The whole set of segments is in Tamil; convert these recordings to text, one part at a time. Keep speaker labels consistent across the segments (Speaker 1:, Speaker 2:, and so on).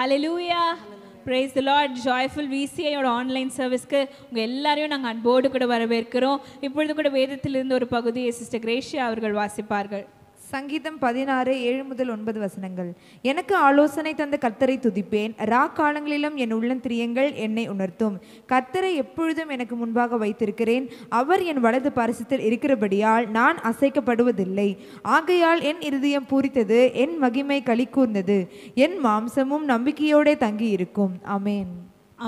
Speaker 1: Hallelujah. Praise the Lord. Joyful VCI ஓட ஆன்லைன் சர்வீஸ்க்கு உங்க எல்லாரையும் நாங்கள் அன்போடு கூட வரவேற்கிறோம். இப்பொழுது கூட வேதத்திலிருந்து ஒரு பகுதியை சிஸ்டர் கிரேஷியா அவர்கள் வாசிப்பார்கள்.
Speaker 2: சங்கீதம் 16:7-9 எனக்கு ஆலோசனை தந்த கர்த்தரை துதிப்பேன். காலங்களிலும் என் உள்ளந்திரியங்கள் என்னை உணர்த்தும். கர்த்தரை எப்பொழுதும் எனக்கு முன்பாக வைத்திருக்கிறேன். அவர் என் வலது பரிசுத்தில் இருக்கிறபடியால் நான் அசைக்கப்படுவதில்லை. ஆகையால் என் இருதயம் பூரித்தது, என் மகிமை களி கூர்ந்தது, என் மாம்சமும் நம்பிக்கையோட தங்கி இருக்கும். ஆமேன்.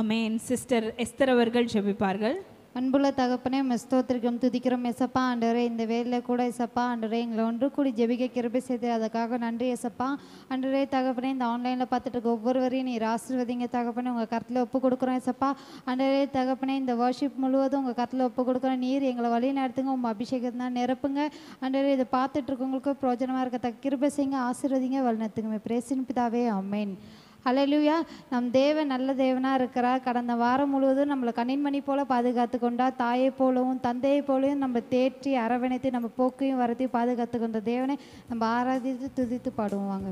Speaker 1: ஆமேன். சிஸ்டர் எஸ்தர் அவர்கள் ஜெபிப்பார்கள்.
Speaker 3: அன்புள்ள தகப்பனே, ஸ்தோத்திரிக்கிறோம், துதிக்கிறோம் ஏசப்பா. ஆண்டவரே, இந்த வேலையில் கூட ஏசப்பா ஆண்டவரே எங்களை ஒன்று கூடி ஜெபிக்க கிருபை செய்து அதுக்காக நன்றி ஏசப்பா. ஆண்டவரே தகப்பனே, இந்த ஆன்லைனில் பார்த்துட்டு இருக்க ஒவ்வொருவரையும் நீர் ஆசீர்வதிங்க தகப்பனே. உங்கள் கருத்தில் ஒப்பு கொடுக்குறோம் ஏசப்பா. ஆண்டவரே தகப்பனே, இந்த வர்ஷிப் முழுவதும் உங்கள் கருத்தில் ஒப்பு கொடுக்குறோம். நீர் எங்களை வழி நடத்துங்க, உங்கள் அபிஷேகத்தை நிரப்புங்க. ஆண்டவரே, இதை பார்த்துட்டு இருக்கவங்களுக்கு பிரோஜனமாக இருக்கத்தக்க கிருபை செய்யுங்க, ஆசீர்வதிங்க, வழி நடத்துங்க. பிரேசின் பிதாவே, ஆமேன். ஹல்லேலூயா. நம் தேவன் நல்ல தேவனாக இருக்கிறார். கடந்த வாரம் முழுவதும் நம்மளை கண்ணின்மணி போல பாதுகாத்து கொண்டார். தாயை போலவும் தந்தையை போலவும் நம்ம தேற்றி அரவணைத்து நம்ம போக்கையும் வரத்தையும் பாதுகாத்து கொண்ட தேவனை நம்ம ஆராதித்து துதித்து பாடுவாங்க.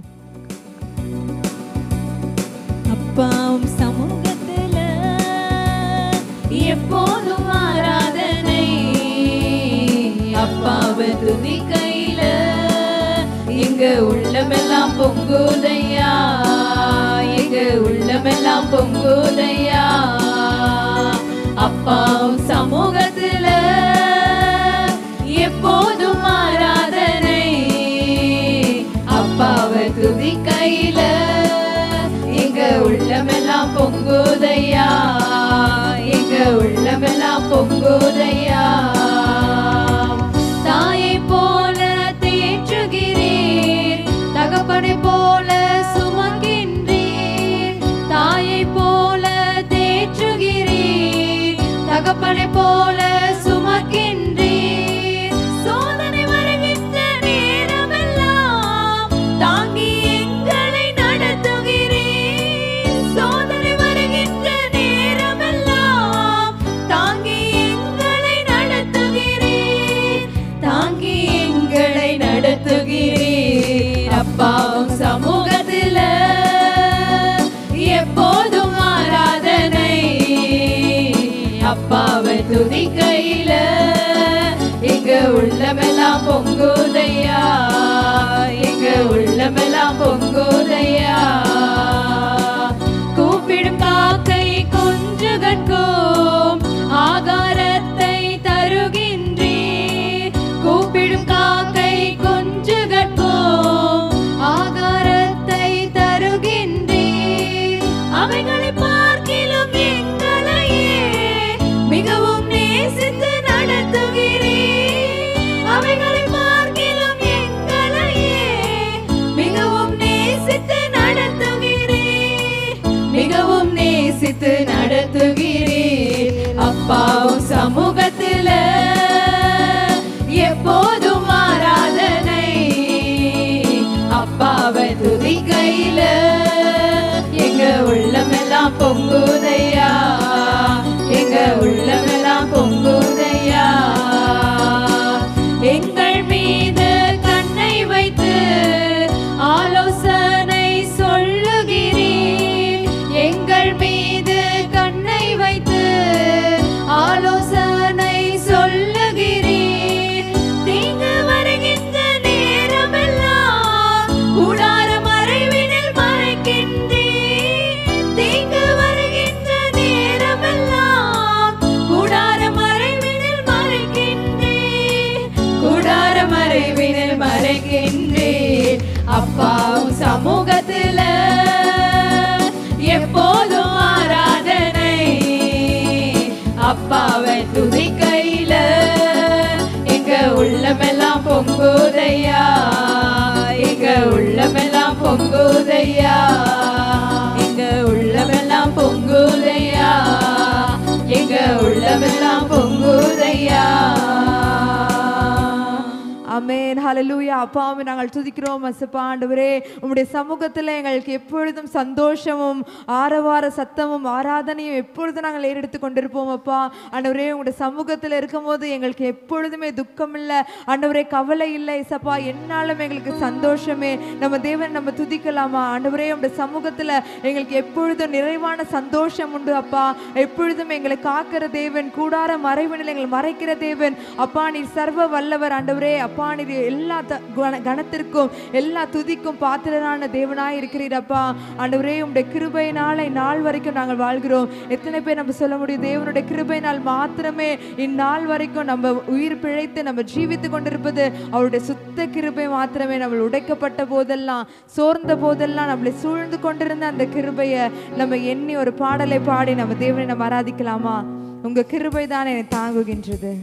Speaker 1: அப்பாவும் சமூகத்தில் எப்போதும் ஆராதனை, அப்பாவை துதிக்கையில எங்க உள்ளமெல்லாம் பொங்குதையா, எங்க உள்ளமெல்லாம் பொங்குதையா. அப்பாவும் சமூகத்துல எப்போதும் ஆராதனை, அப்பாவை துதிக்கையில எங்க உள்ளமெல்லாம் பொங்குதையா, எங்க உள்ளமெல்லாம் பொங்குதையா. தாயை போல தேற்றுகிறீர், தகப்பனை போல சுமக்கின்றீர். தாயை போல தேற்றுகிறீர், தகப்பனை போல சுமக்கின்றீர். சோதனை வருகின்ற நேரமெல்லாம் தாங்கி எங்களை நடத்துகிறீர். சோதனை வருகின்ற நேரமெல்லாம் தாங்கி எங்களை நடத்துகிறீர், தாங்கி எங்களை நடத்துகிறீர். அப்பாவும் சமூகத்தில் எப்போதும் ஆராதனை, அப்பாவை துதிக்கையில எங்க உள்ளமெல்லாம் பொங்குதையா, எங்க உள்ளமெல்லாம் பொங்குதையா. கூப்பிடும் காக்கை குஞ்சுகட்கும் ஆகாரத்தை தருகின்றீர். கூப்பிடும் காக்கை குஞ்சுகட்கும் ஆகாரத்தை தருகின்றீர். அவைகளை பார்க்கிலும் எங்களையே மிகவும் நேசித்து நடத்துகிறீர். அவைகளை பார்க்கிலும் எங்களையே மிகவும் நேசித்து நடத்துகிறீர், மிகவும் நேசித்து நடத்துகிறீர். அப்பாவும் சமூகத்தில் எப்போதும் ஆராதனை, அப்பாவை துதிக்கையில எங்க உள்ளமெல்லாம் பொங்குதையா, எங்க உள்ளமெல்லாம் பொங்குதையா. எங்கள் மீது கண்ணை வைத்து ஆலோசனை சொல்லுகிறீர். எங்கள் மீது கண்ணை வைத்து ஆலோசனை சொல்லுகிறீர். தீங்கு வருகின்ற நேரமெல்லாம் கூடார மறைவினில் மறைக்கின்றீர். தீங்கு வருகின்ற நேரமெல்லாம் கூடார மறைவினில் மறைக்கின்றீர், கூடார மறைவினில் மறைக்கின்றீர். அப்பாவும் சமூகத்தில் எப்போதும் ஆராதனை, அப்பாவை துதிக்கையில எங்க உள்ளமெல்லாம் பொங்குதையா, எங்க உள்ளமெல்லாம் பொங்குதையா, எங்க உள்ளமெல்லாம் பொங்குதையா, எங்க உள்ளமெல்லாம் பொங்குதையா.
Speaker 2: ஆமென். ஹalleluya. அப்பாவை நாங்கள் துதிக்கிறோம் அசப்பா. ஆண்டவரே, உம்முடைய சமூகத்தில் எங்களுக்கு எப்பொழுதும் சந்தோஷமும் ஆரவார சத்தமும் ஆராதனையும் எப்பொழுதும் நாங்கள் ஏறெடுத்து கொண்டிருப்போம் அப்பா. ஆண்டவரே, உங்களுடைய சமூகத்தில் இருக்கும்போது எங்களுக்கு எப்பொழுதுமே துக்கம் இல்லை ஆண்டவரே, கவலை இல்லை சப்பா. என்னாலும் எங்களுக்கு சந்தோஷமே. நம்ம தேவன் நம்ம துதிக்கலாமா? ஆண்டவரே, உங்களுடைய சமூகத்தில் எங்களுக்கு எப்பொழுதும் நிறைவான சந்தோஷம் உண்டு அப்பா. எப்பொழுதும் எங்களை காக்கிற தேவன், கூடார மறைவினில் எங்களை மறைக்கிற தேவன் அப்பா. நீர் சர்வ வல்லவர் ஆண்டவரே. அப்பா, நீர் எல்லா கணத்திற்கும் எல்லா துதிக்கும் பாத்திரரான தேவனாய் இருக்கிறீர் அப்பா. ஆண்டவரே, உங்களுடைய கிருபையினால இந்நாள் வரைக்கும் நாங்கள் வாழ்கிறோம். எத்தனை பேர் நம்ம சொல்ல முடியும், தேவனுடைய கிருபையினால் மாத்திரமே இந்நாள் வரைக்கும் நம்ம உயிர் பிழைத்து நம்ம ஜீவித்து கொண்டிருப்பது அவருடைய சுத்த கிருபை மாத்திரமே. நம்ம உடைக்கப்பட்ட போதெல்லாம், சோர்ந்த போதெல்லாம், நம்மளை சூழ்ந்து கொண்டிருந்த அந்த கிருபையை நம்ம எண்ணி ஒரு பாடலை பாடி நம்ம தேவனை நம்ம ஆராதிக்கலாமா? உங்க கிருபை தான் என்னை தாங்குகின்றது.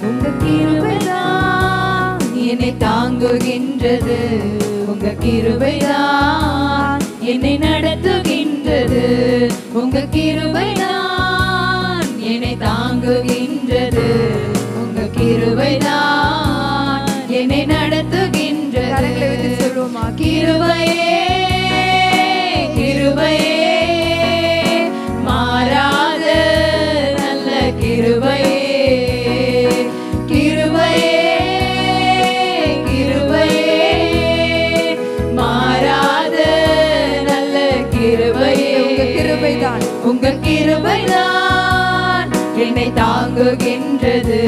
Speaker 1: உங்க கிருபைதான் என்னை தாங்குகின்றது. உங்க கிருபைதான் என்னை நடத்துகின்றது. உங்க கிருபைதான் என்னை தாங்குகின்றது. உங்க கிருபைதான் என்னை நடத்துகின்றது.
Speaker 2: சொல்லுவோமா?
Speaker 1: கிருபையே கிருபையே மாறாத நல்ல கிருபையே. உங்க கிருபைதான் என்னை தாங்குகின்றது.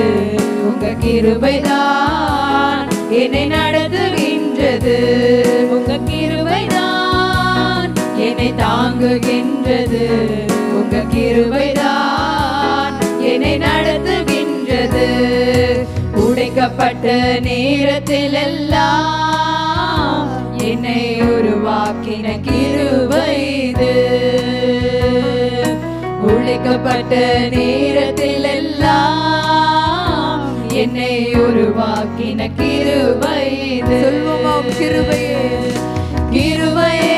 Speaker 1: உங்க கிருபைதான் என்னை நடத்துகின்றது. உங்க கிருபைதான் என்னை தாங்குகின்றது. உங்க கிருபைதான் என்னை நடத்துகின்றது. உடைக்கப்பட்ட நேரத்தில் எல்லாம் என்னை உருவாக்கின கிருபை இது. உழைக்கப்பட்ட நேரத்தில் எல்லாம் என்னை உருவாக்கின கிருபை இது.
Speaker 2: சொல்வோம் கிருபையே
Speaker 1: கிருபையே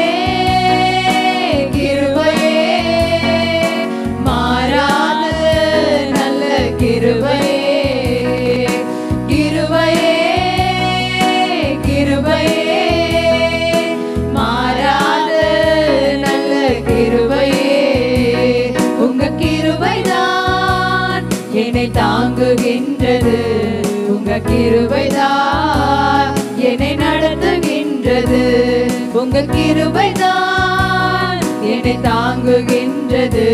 Speaker 1: கிருபையே மாறாத நல்ல கிருபையே. கிருபையே கிருபையே மாறாத நல்ல கிருபையே. உங்க கிருபைதான் என்னை தாங்குகின்றது. உங்க கிருபைதான் என்னை நடத்துகின்றது. உங்க கிருபைதான் என்னை தாங்குகின்றது.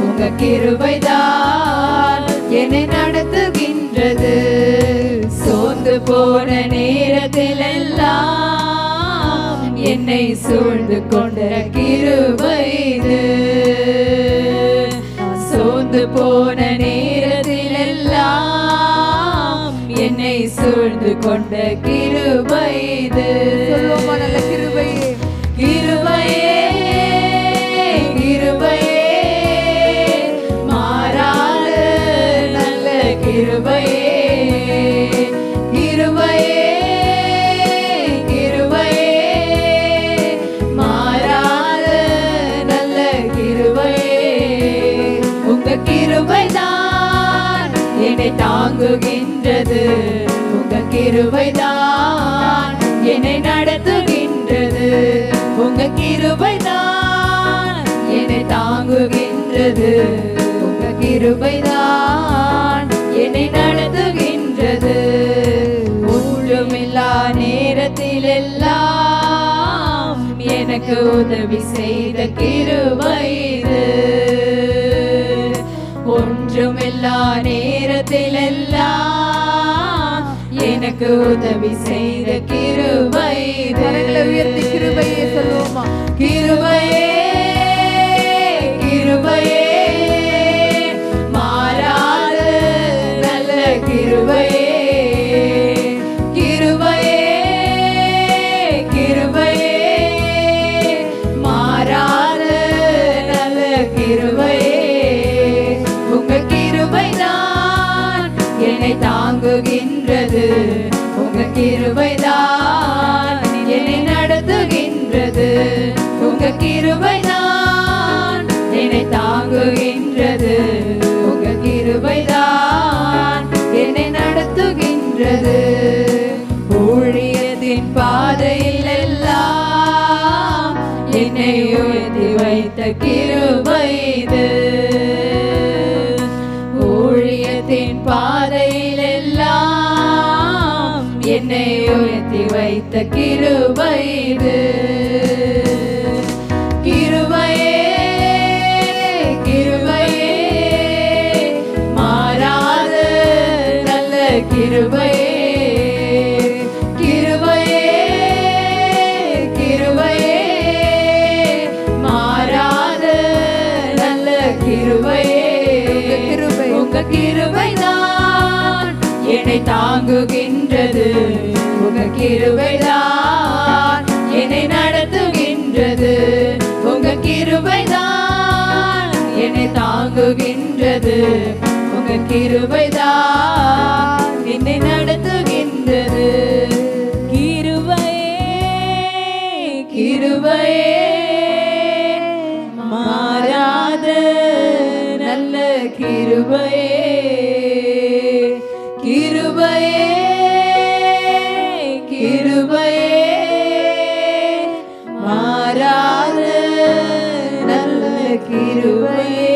Speaker 1: உங்க கிருபைதான் என்னை நடத்துகின்றது. சோர்ந்து போன நேரத்தில் எல்லாம் என்னை சூழ்ந்து கொண்ட கிருபை இது. சோர்ந்து போன நேரத்தில் எல்லாம் என்னை சூழ்ந்து கொண்ட கிருபை இது.
Speaker 2: சொல்வோமா? நல்ல கிருபையே
Speaker 1: கிருபையே கிருபையே மாறாத நல்ல கிருபையே. கிருபையே கிருபையே மாறாத நல்ல கிருபையே. உங்க கிருபைதான் என்னை தாங்குகின்றது. உங்க கிருபைதான் என்னை நடத்துகின்றது. உங்க கிருபைதான் என்னை தாங்குகின்றது. உங்க கிருபைதான் என்னை நடத்துகின்றது. ஒன்றுமில்லா நேரத்தில் எல்லாம் எனக்கு உதவி செய்த கிருபை இது. ஒன்றுமில்லா நேரத்தில் எல்லாம் எனக்கு உதவி செய்த கிருபை இது.
Speaker 2: உயர்த்தி கிருபையே சொல்லுவோமா?
Speaker 1: கிருபையே கிருபையே மாறாத நல்ல கிருபையே. கிருபையே கிருபையே மாறாத நல்ல கிருபையே. உங்க கிருபைதான் என்னை தாங்குகின்றது. உங்க கிருபைதான் என்னை நடத்துகின்றது. உங்க கிருபைதான் என்னை தாங்குகின்றது. உங்க வைத்த கிருபை இது. ஊழியத்தின் பாதையில் எல்லாம் என்னை உயர்த்தி வைத்த கிருபை இது. கிருபையே கிருபையே மாறாத நல்ல கிருபையே. கிருபையே கிருபையே மாறாத நல்ல கிருபையே. உங்க கிருபைதான் என்னை தாங்குகின்றது. உங்க கிருபைதான் என்னை நடத்துகின்றது. உங்க கிருபைதான் என்னை தாங்குகின்றது. உங்க கிருபைதான் என்னை நடத்துகின்றது. கிருபையே கிருபையே மாறாத நல்ல கிருபையே. கிருபையே கிருபையே மாறாத நல்ல கிருபையே.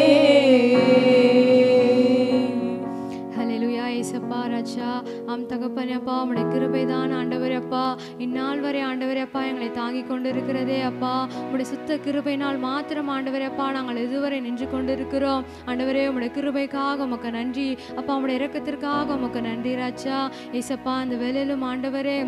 Speaker 4: ஹல்லேலூயா. இயேசப்பா ராஜா, ஆம் தகப்பனே அப்பா, உம்முடைய கிருபைதான் ஆண்டவரே அப்பா இந்நாள் வரை ஆண்டவரே அப்பா எங்களை தாங்கி கொண்டிருக்கிறதே அப்பா. உம்முடைய சுத்த கிருபையினால் மாத்திரம் ஆண்டவரே அப்பா நாங்கள் இதுவரை நின்று கொண்டிருக்கிறோம். ஆண்டவரே உம்முடைய கிருபைக்காக உமக்கு நன்றி அப்பா. உம்முடைய இரக்கத்திற்காக உமக்கு நன்றி ராஜா. இயேசப்பா அந்த வேளையிலும் ஆண்டவரே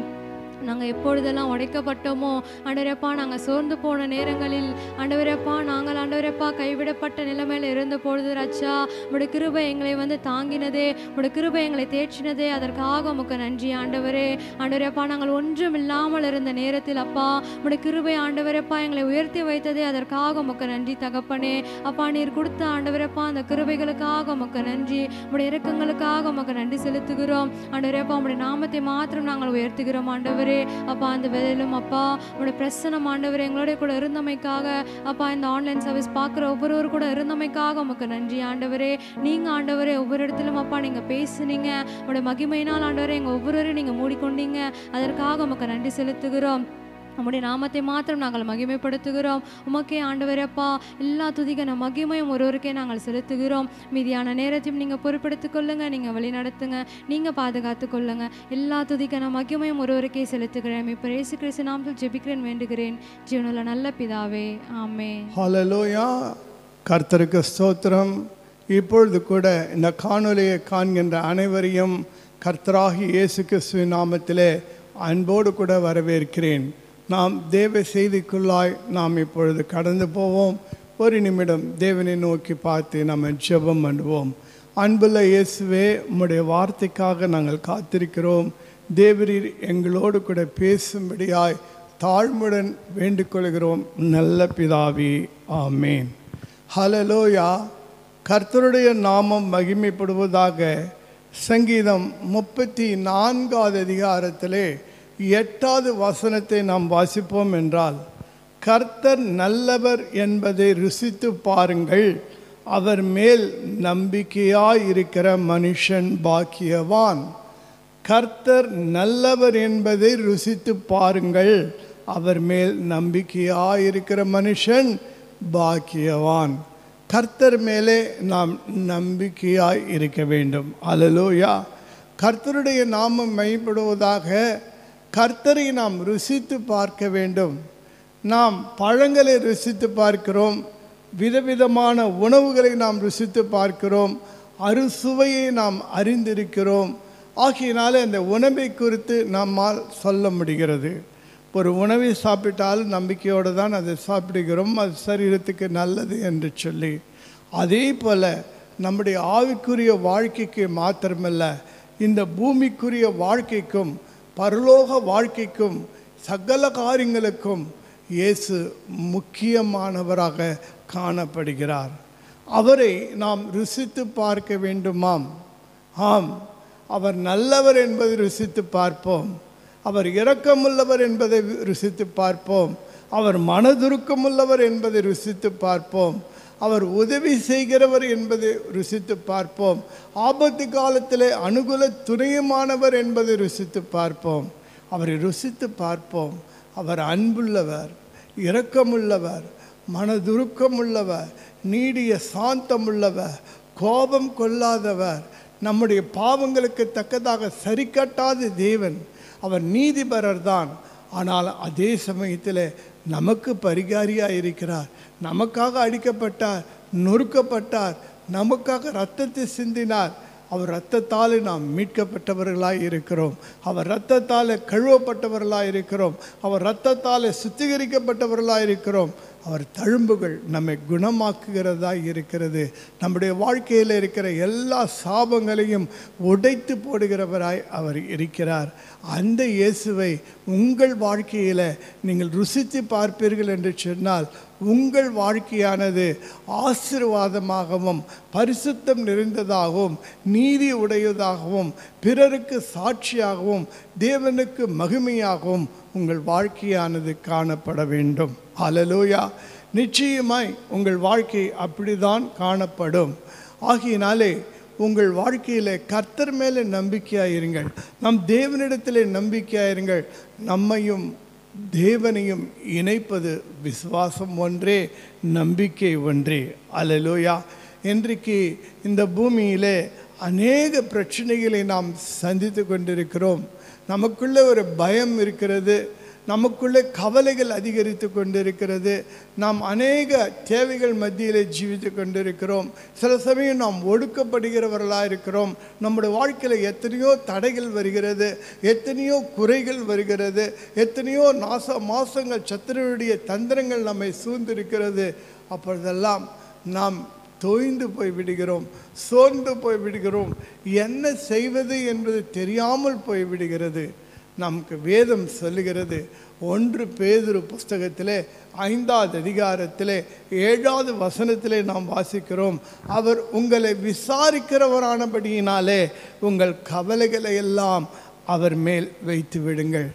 Speaker 4: நாங்கள் எப்பொழுதெல்லாம் உடைக்கப்பட்டோமோ ஆண்டவரப்பா, நாங்கள் சோர்ந்து போன நேரங்களில் ஆண்டவரப்பா, நாங்கள் ஆண்டவரப்பா கைவிடப்பட்ட நிலைமையில் இருந்த பொழுது ராஜா, உடைய கிருபை எங்களை வந்து தாங்கினதே, உடைய கிருபை எங்களை தேற்றினதே, அதற்காக உமக்கு நன்றி ஆண்டவரே. ஆண்டவரப்பா, நாங்கள் ஒன்றும் இல்லாமல் இருந்த நேரத்தில் அப்பா உடைய கிருபை ஆண்டவரப்பா எங்களை உயர்த்தி வைத்ததே, அதற்காக உமக்கு நன்றி தகப்பனே. அப்பா நீர் கொடுத்த ஆண்டவரப்பா அந்த கிருபைகளுக்காக உமக்கு நன்றி, உடைய இரக்கங்களுக்காக உமக்கு நன்றி செலுத்துகிறோம் ஆண்டவரப்பா. உடைய நாமத்தை மாத்திரம் நாங்கள் உயர்த்துகிறோம் ஆண்டவரே. அப்பா அந்த வேலையிலும் அப்பா உடைய பிரசன்னம் ஆண்டவர் எங்களோட கூட இருந்தமைக்காக அப்பா, இந்த ஆன்லைன் சர்வீஸ் பார்க்குற ஒவ்வொருவரு கூட இருந்தமைக்காக உமக்கு நன்றி ஆண்டவரே. நீங்க ஆண்டவரே ஒவ்வொரு இடத்திலும் அப்பா நீங்க பேசுனீங்க, உடைய மகிமையினால் ஆண்டவரே எங்க ஒவ்வொருவரையும் நீங்க மூடிக்கொண்டீங்க, அதற்காக உமக்கு நன்றி செலுத்துகிறோம். நம்முடைய நாமத்தை மாத்திரம் நாங்கள் மகிமைப்படுத்துகிறோம். உமக்கே ஆண்டவரப்பா எல்லா துதிக்கான மகிமையும் ஒருவருக்கே நாங்கள் செலுத்துகிறோம். மீதியான நேரத்தையும் நீங்கள் பொறுப்படுத்திக் கொள்ளுங்க, நீங்கள் வழி நடத்துங்க, நீங்கள் பாதுகாத்து கொள்ளுங்க. எல்லா துதிக்கான மகிமையும் ஒருவருக்கே செலுத்துகிறேன். இப்போ இயேசு கிறிஸ்து நாமத்தில் ஜெபிக்கிறேன், வேண்டுகிறேன் ஜீவனுள்ள நல்ல பிதாவே, ஆமென்.
Speaker 5: ஹல்லேலூயா. கர்த்தருக்கு ஸ்தோத்திரம். இப்பொழுது கூட இந்த காணொலியை காண்கின்ற அனைவரையும் கர்த்தராகி இயேசு கிறிஸ்துவின் நாமத்திலே அன்போடு கூட வரவேற்கிறேன். நாம் தேவ செய்திக்குள்ளாய் நாம் இப்பொழுது கடந்து போவோம். ஒரு நிமிடம் தேவனை நோக்கி பார்த்து நம்ம ஜெபம் பண்ணுவோம். அன்புள்ள இயேசுவே, உம்முடைய வார்த்தைக்காக நாங்கள் காத்திருக்கிறோம். தேவரீர் எங்களோடு கூட பேசும்படியாய் தாழ்மையுடன் வேண்டிக் கொள்கிறோம். நல்ல பிதாவே, ஆமேன். ஹல்லேலூயா. கர்த்தருடைய நாமம் மகிமைப்படுவதாக. சங்கீதம் 34வது அதிகாரத்திலே 8வது வசனத்தை நாம் வாசிப்போம் என்றால், கர்த்தர் நல்லவர் என்பதை ருசித்து பாருங்கள், அவர் மேல் நம்பிக்கையாயிருக்கிற மனுஷன் பாக்கியவான். கர்த்தர் நல்லவர் என்பதை ருசித்து பாருங்கள், அவர் மேல் நம்பிக்கையாயிருக்கிற மனுஷன் பாக்கியவான். கர்த்தர் மேலே நாம் நம்பிக்கையாய் இருக்க வேண்டும். அல்லேலூயா. கர்த்தருடைய நாமம் மையப்படுவதாக. கர்த்தரை நாம் ருசித்து பார்க்க வேண்டும். நாம் பழங்களை ருசித்து பார்க்கிறோம், விதவிதமான உணவுகளை நாம் ருசித்து பார்க்கிறோம், அறுசுவையை நாம் அறிந்திருக்கிறோம். ஆகையினால அந்த உணவை குறித்து நம்மால் சொல்ல முடிகிறது. ஒரு உணவை சாப்பிட்டால் நம்பிக்கையோடு தான் அதை சாப்பிடுகிறோம், அது சரீரத்துக்கு நல்லது என்று சொல்லி. அதே போல் நம்முடைய ஆவிக்குரிய வாழ்க்கைக்கு மாத்திரமல்ல, இந்த பூமிக்குரிய வாழ்க்கைக்கும் பரலோக வாழ்க்கைக்கும் சகல காரியங்களுக்கும் இயேசு முக்கியமானவராக காணப்படுகிறார். அவரை நாம் ருசித்து பார்க்க வேண்டுமாம். ஆம், அவர் நல்லவர் என்பதை ருசித்து பார்ப்போம், அவர் இரக்கமுள்ளவர் என்பதை ருசித்து பார்ப்போம், அவர் மனதுருக்கமுள்ளவர் என்பதை ருசித்து பார்ப்போம், அவர் உதவி செய்கிறவர் என்பதை ருசித்து பார்ப்போம், ஆபத்து காலத்திலே அனுகூல துணையுமானவர் என்பதை ருசித்து பார்ப்போம். அவரை ருசித்து பார்ப்போம். அவர் அன்புள்ளவர், இரக்கமுள்ளவர், மனதுருக்கம் உள்ளவர், நீடிய சாந்தம் உள்ளவர், கோபம் கொள்ளாதவர், நம்முடைய பாவங்களுக்கு தக்கதாக சரி கட்டாத தேவன். அவர் நீதிபரர் தான். ஆனால் அதே சமயத்தில் நமக்கு பரிகாரியாக இருக்கிறார். நமக்காக அடிக்கப்பட்டார், நொறுக்கப்பட்டார், நமக்காக இரத்தத்தை சிந்தினார். அவர் இரத்தத்தால் நாம் மீட்கப்பட்டவர்களாய் இருக்கிறோம். அவர் இரத்தத்தால் கழுவப்பட்டவர்களாக இருக்கிறோம். அவர் இரத்தத்தால் சுத்திகரிக்கப்பட்டவர்களாக இருக்கிறோம். அவர் தழும்புகள் நம்மை குணமாக்குகிறதா இருக்கிறது. நம்முடைய வாழ்க்கையில் இருக்கிற எல்லா சாபங்களையும் உடைத்து போடுகிறவராய் அவர் இருக்கிறார். அந்த இயேசுவை உங்கள் வாழ்க்கையில் நீங்கள் ருசித்து பார்ப்பீர்கள் என்று சொன்னால் உங்கள் வாழ்க்கையானது ஆசீர்வாதமாகவும் பரிசுத்தம் நிறைந்ததாகவும் நீதி உடையதாகவும் பிறருக்கு சாட்சியாகவும் தேவனுக்கு மகிமையாகவும் உங்கள் வாழ்க்கையானது காணப்பட வேண்டும். ஹல்லேலூயா. நிச்சயமாய் உங்கள் வாழ்க்கை அப்படிதான் காணப்படும். ஆகையினாலே உங்கள் வாழ்க்கையில் கர்த்தர் மேலே நம்பிக்கையாயிருங்கள். நம் தேவனிடத்திலே நம்பிக்கையாயிருங்கள். நம்மையும் தேவனையும் இணைப்பது விசுவாசம் ஒன்றே, நம்பிக்கை ஒன்றே. ஹல்லேலூயா. இன்றைக்கு இந்த பூமியிலே அநேக பிரச்சனைகளை நாம் சந்தித்து கொண்டிருக்கிறோம். நமக்குள்ளே ஒரு பயம் இருக்கிறது, நமக்குள்ளே கவலைகள் அதிகரித்து கொண்டிருக்கிறது. நாம் அநேக தேவைகள் மத்தியிலே ஜீவித்து கொண்டிருக்கிறோம். சில சமயம் நாம் ஒடுக்கப்படுகிறவர்களாக இருக்கிறோம். நம்முடைய வாழ்க்கையில் எத்தனையோ தடைகள் வருகிறது, எத்தனையோ குறைகள் வருகிறது, எத்தனையோ மாசங்கள் சத்துருவுடைய தந்திரங்கள் நம்மை சூழ்ந்திருக்கிறது. அப்பொழுதெல்லாம் நாம் தோய்ந்து போய் விடுகிறோம், சோர்ந்து போய் விடுகிறோம். என்ன செய்வது என்பது தெரியாமல் போய் விடுகிறது. நமக்கு வேதம் சொல்லுகிறது, 1 பேதுரு புஸ்தகத்திலே 5வது அதிகாரத்திலே 7வது வசனத்திலே நாம் வாசிக்கிறோம், அவர் உங்களை விசாரிக்கிறவரானபடியினாலே உங்கள் கவலைகளை எல்லாம் அவர் மேல் வைத்து விடுங்கள்.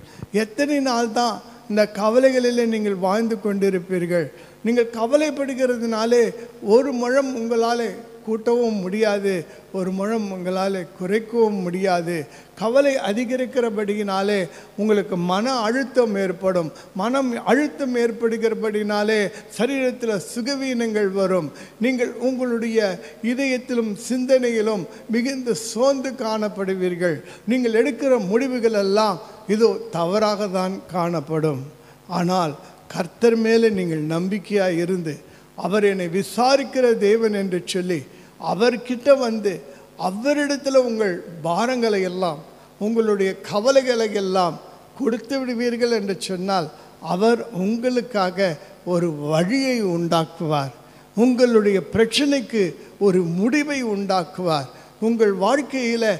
Speaker 5: எத்தனை நாள் தான் இந்த கவலைகளிலே நீங்கள் வாழ்ந்து கொண்டிருப்பீர்கள்? நீங்கள் கவலைப்படுகிறதுனாலே ஒரு முழம் உங்களால் கூட்டவும் முடியாது, ஒரு முழம் உங்களால் குறைக்கவும் முடியாது. கவலை அதிகரிக்கிறபடியினாலே உங்களுக்கு மன அழுத்தம் ஏற்படும். மனம் அழுத்தம் ஏற்படுகிறபடினாலே சரீரத்தில் சுகவீனங்கள் வரும். நீங்கள் உங்களுடைய இதயத்திலும் சிந்தனையிலும் மிகுந்த சோர்ந்து காணப்படுவீர்கள். நீங்கள் எடுக்கிற முடிவுகள் எல்லாம் இதோ தவறாக தான் காணப்படும். ஆனால் கர்த்தர் மேலே நீங்கள் நம்பிக்கையாக இருந்து அவர் என்னை விசாரிக்கிற தேவன் என்று சொல்லி அவர்கிட்ட வந்து அவரிடத்தில் உங்கள் பாரங்களை எல்லாம் உங்களுடைய கவலைகளை எல்லாம் கொடுத்து விடுவீர்கள் என்று சொன்னால் அவர் உங்களுக்காக ஒரு வழியை உண்டாக்குவார். உங்களுடைய பிரச்சனைக்கு ஒரு முடிவை உண்டாக்குவார். உங்கள் வாழ்க்கையில்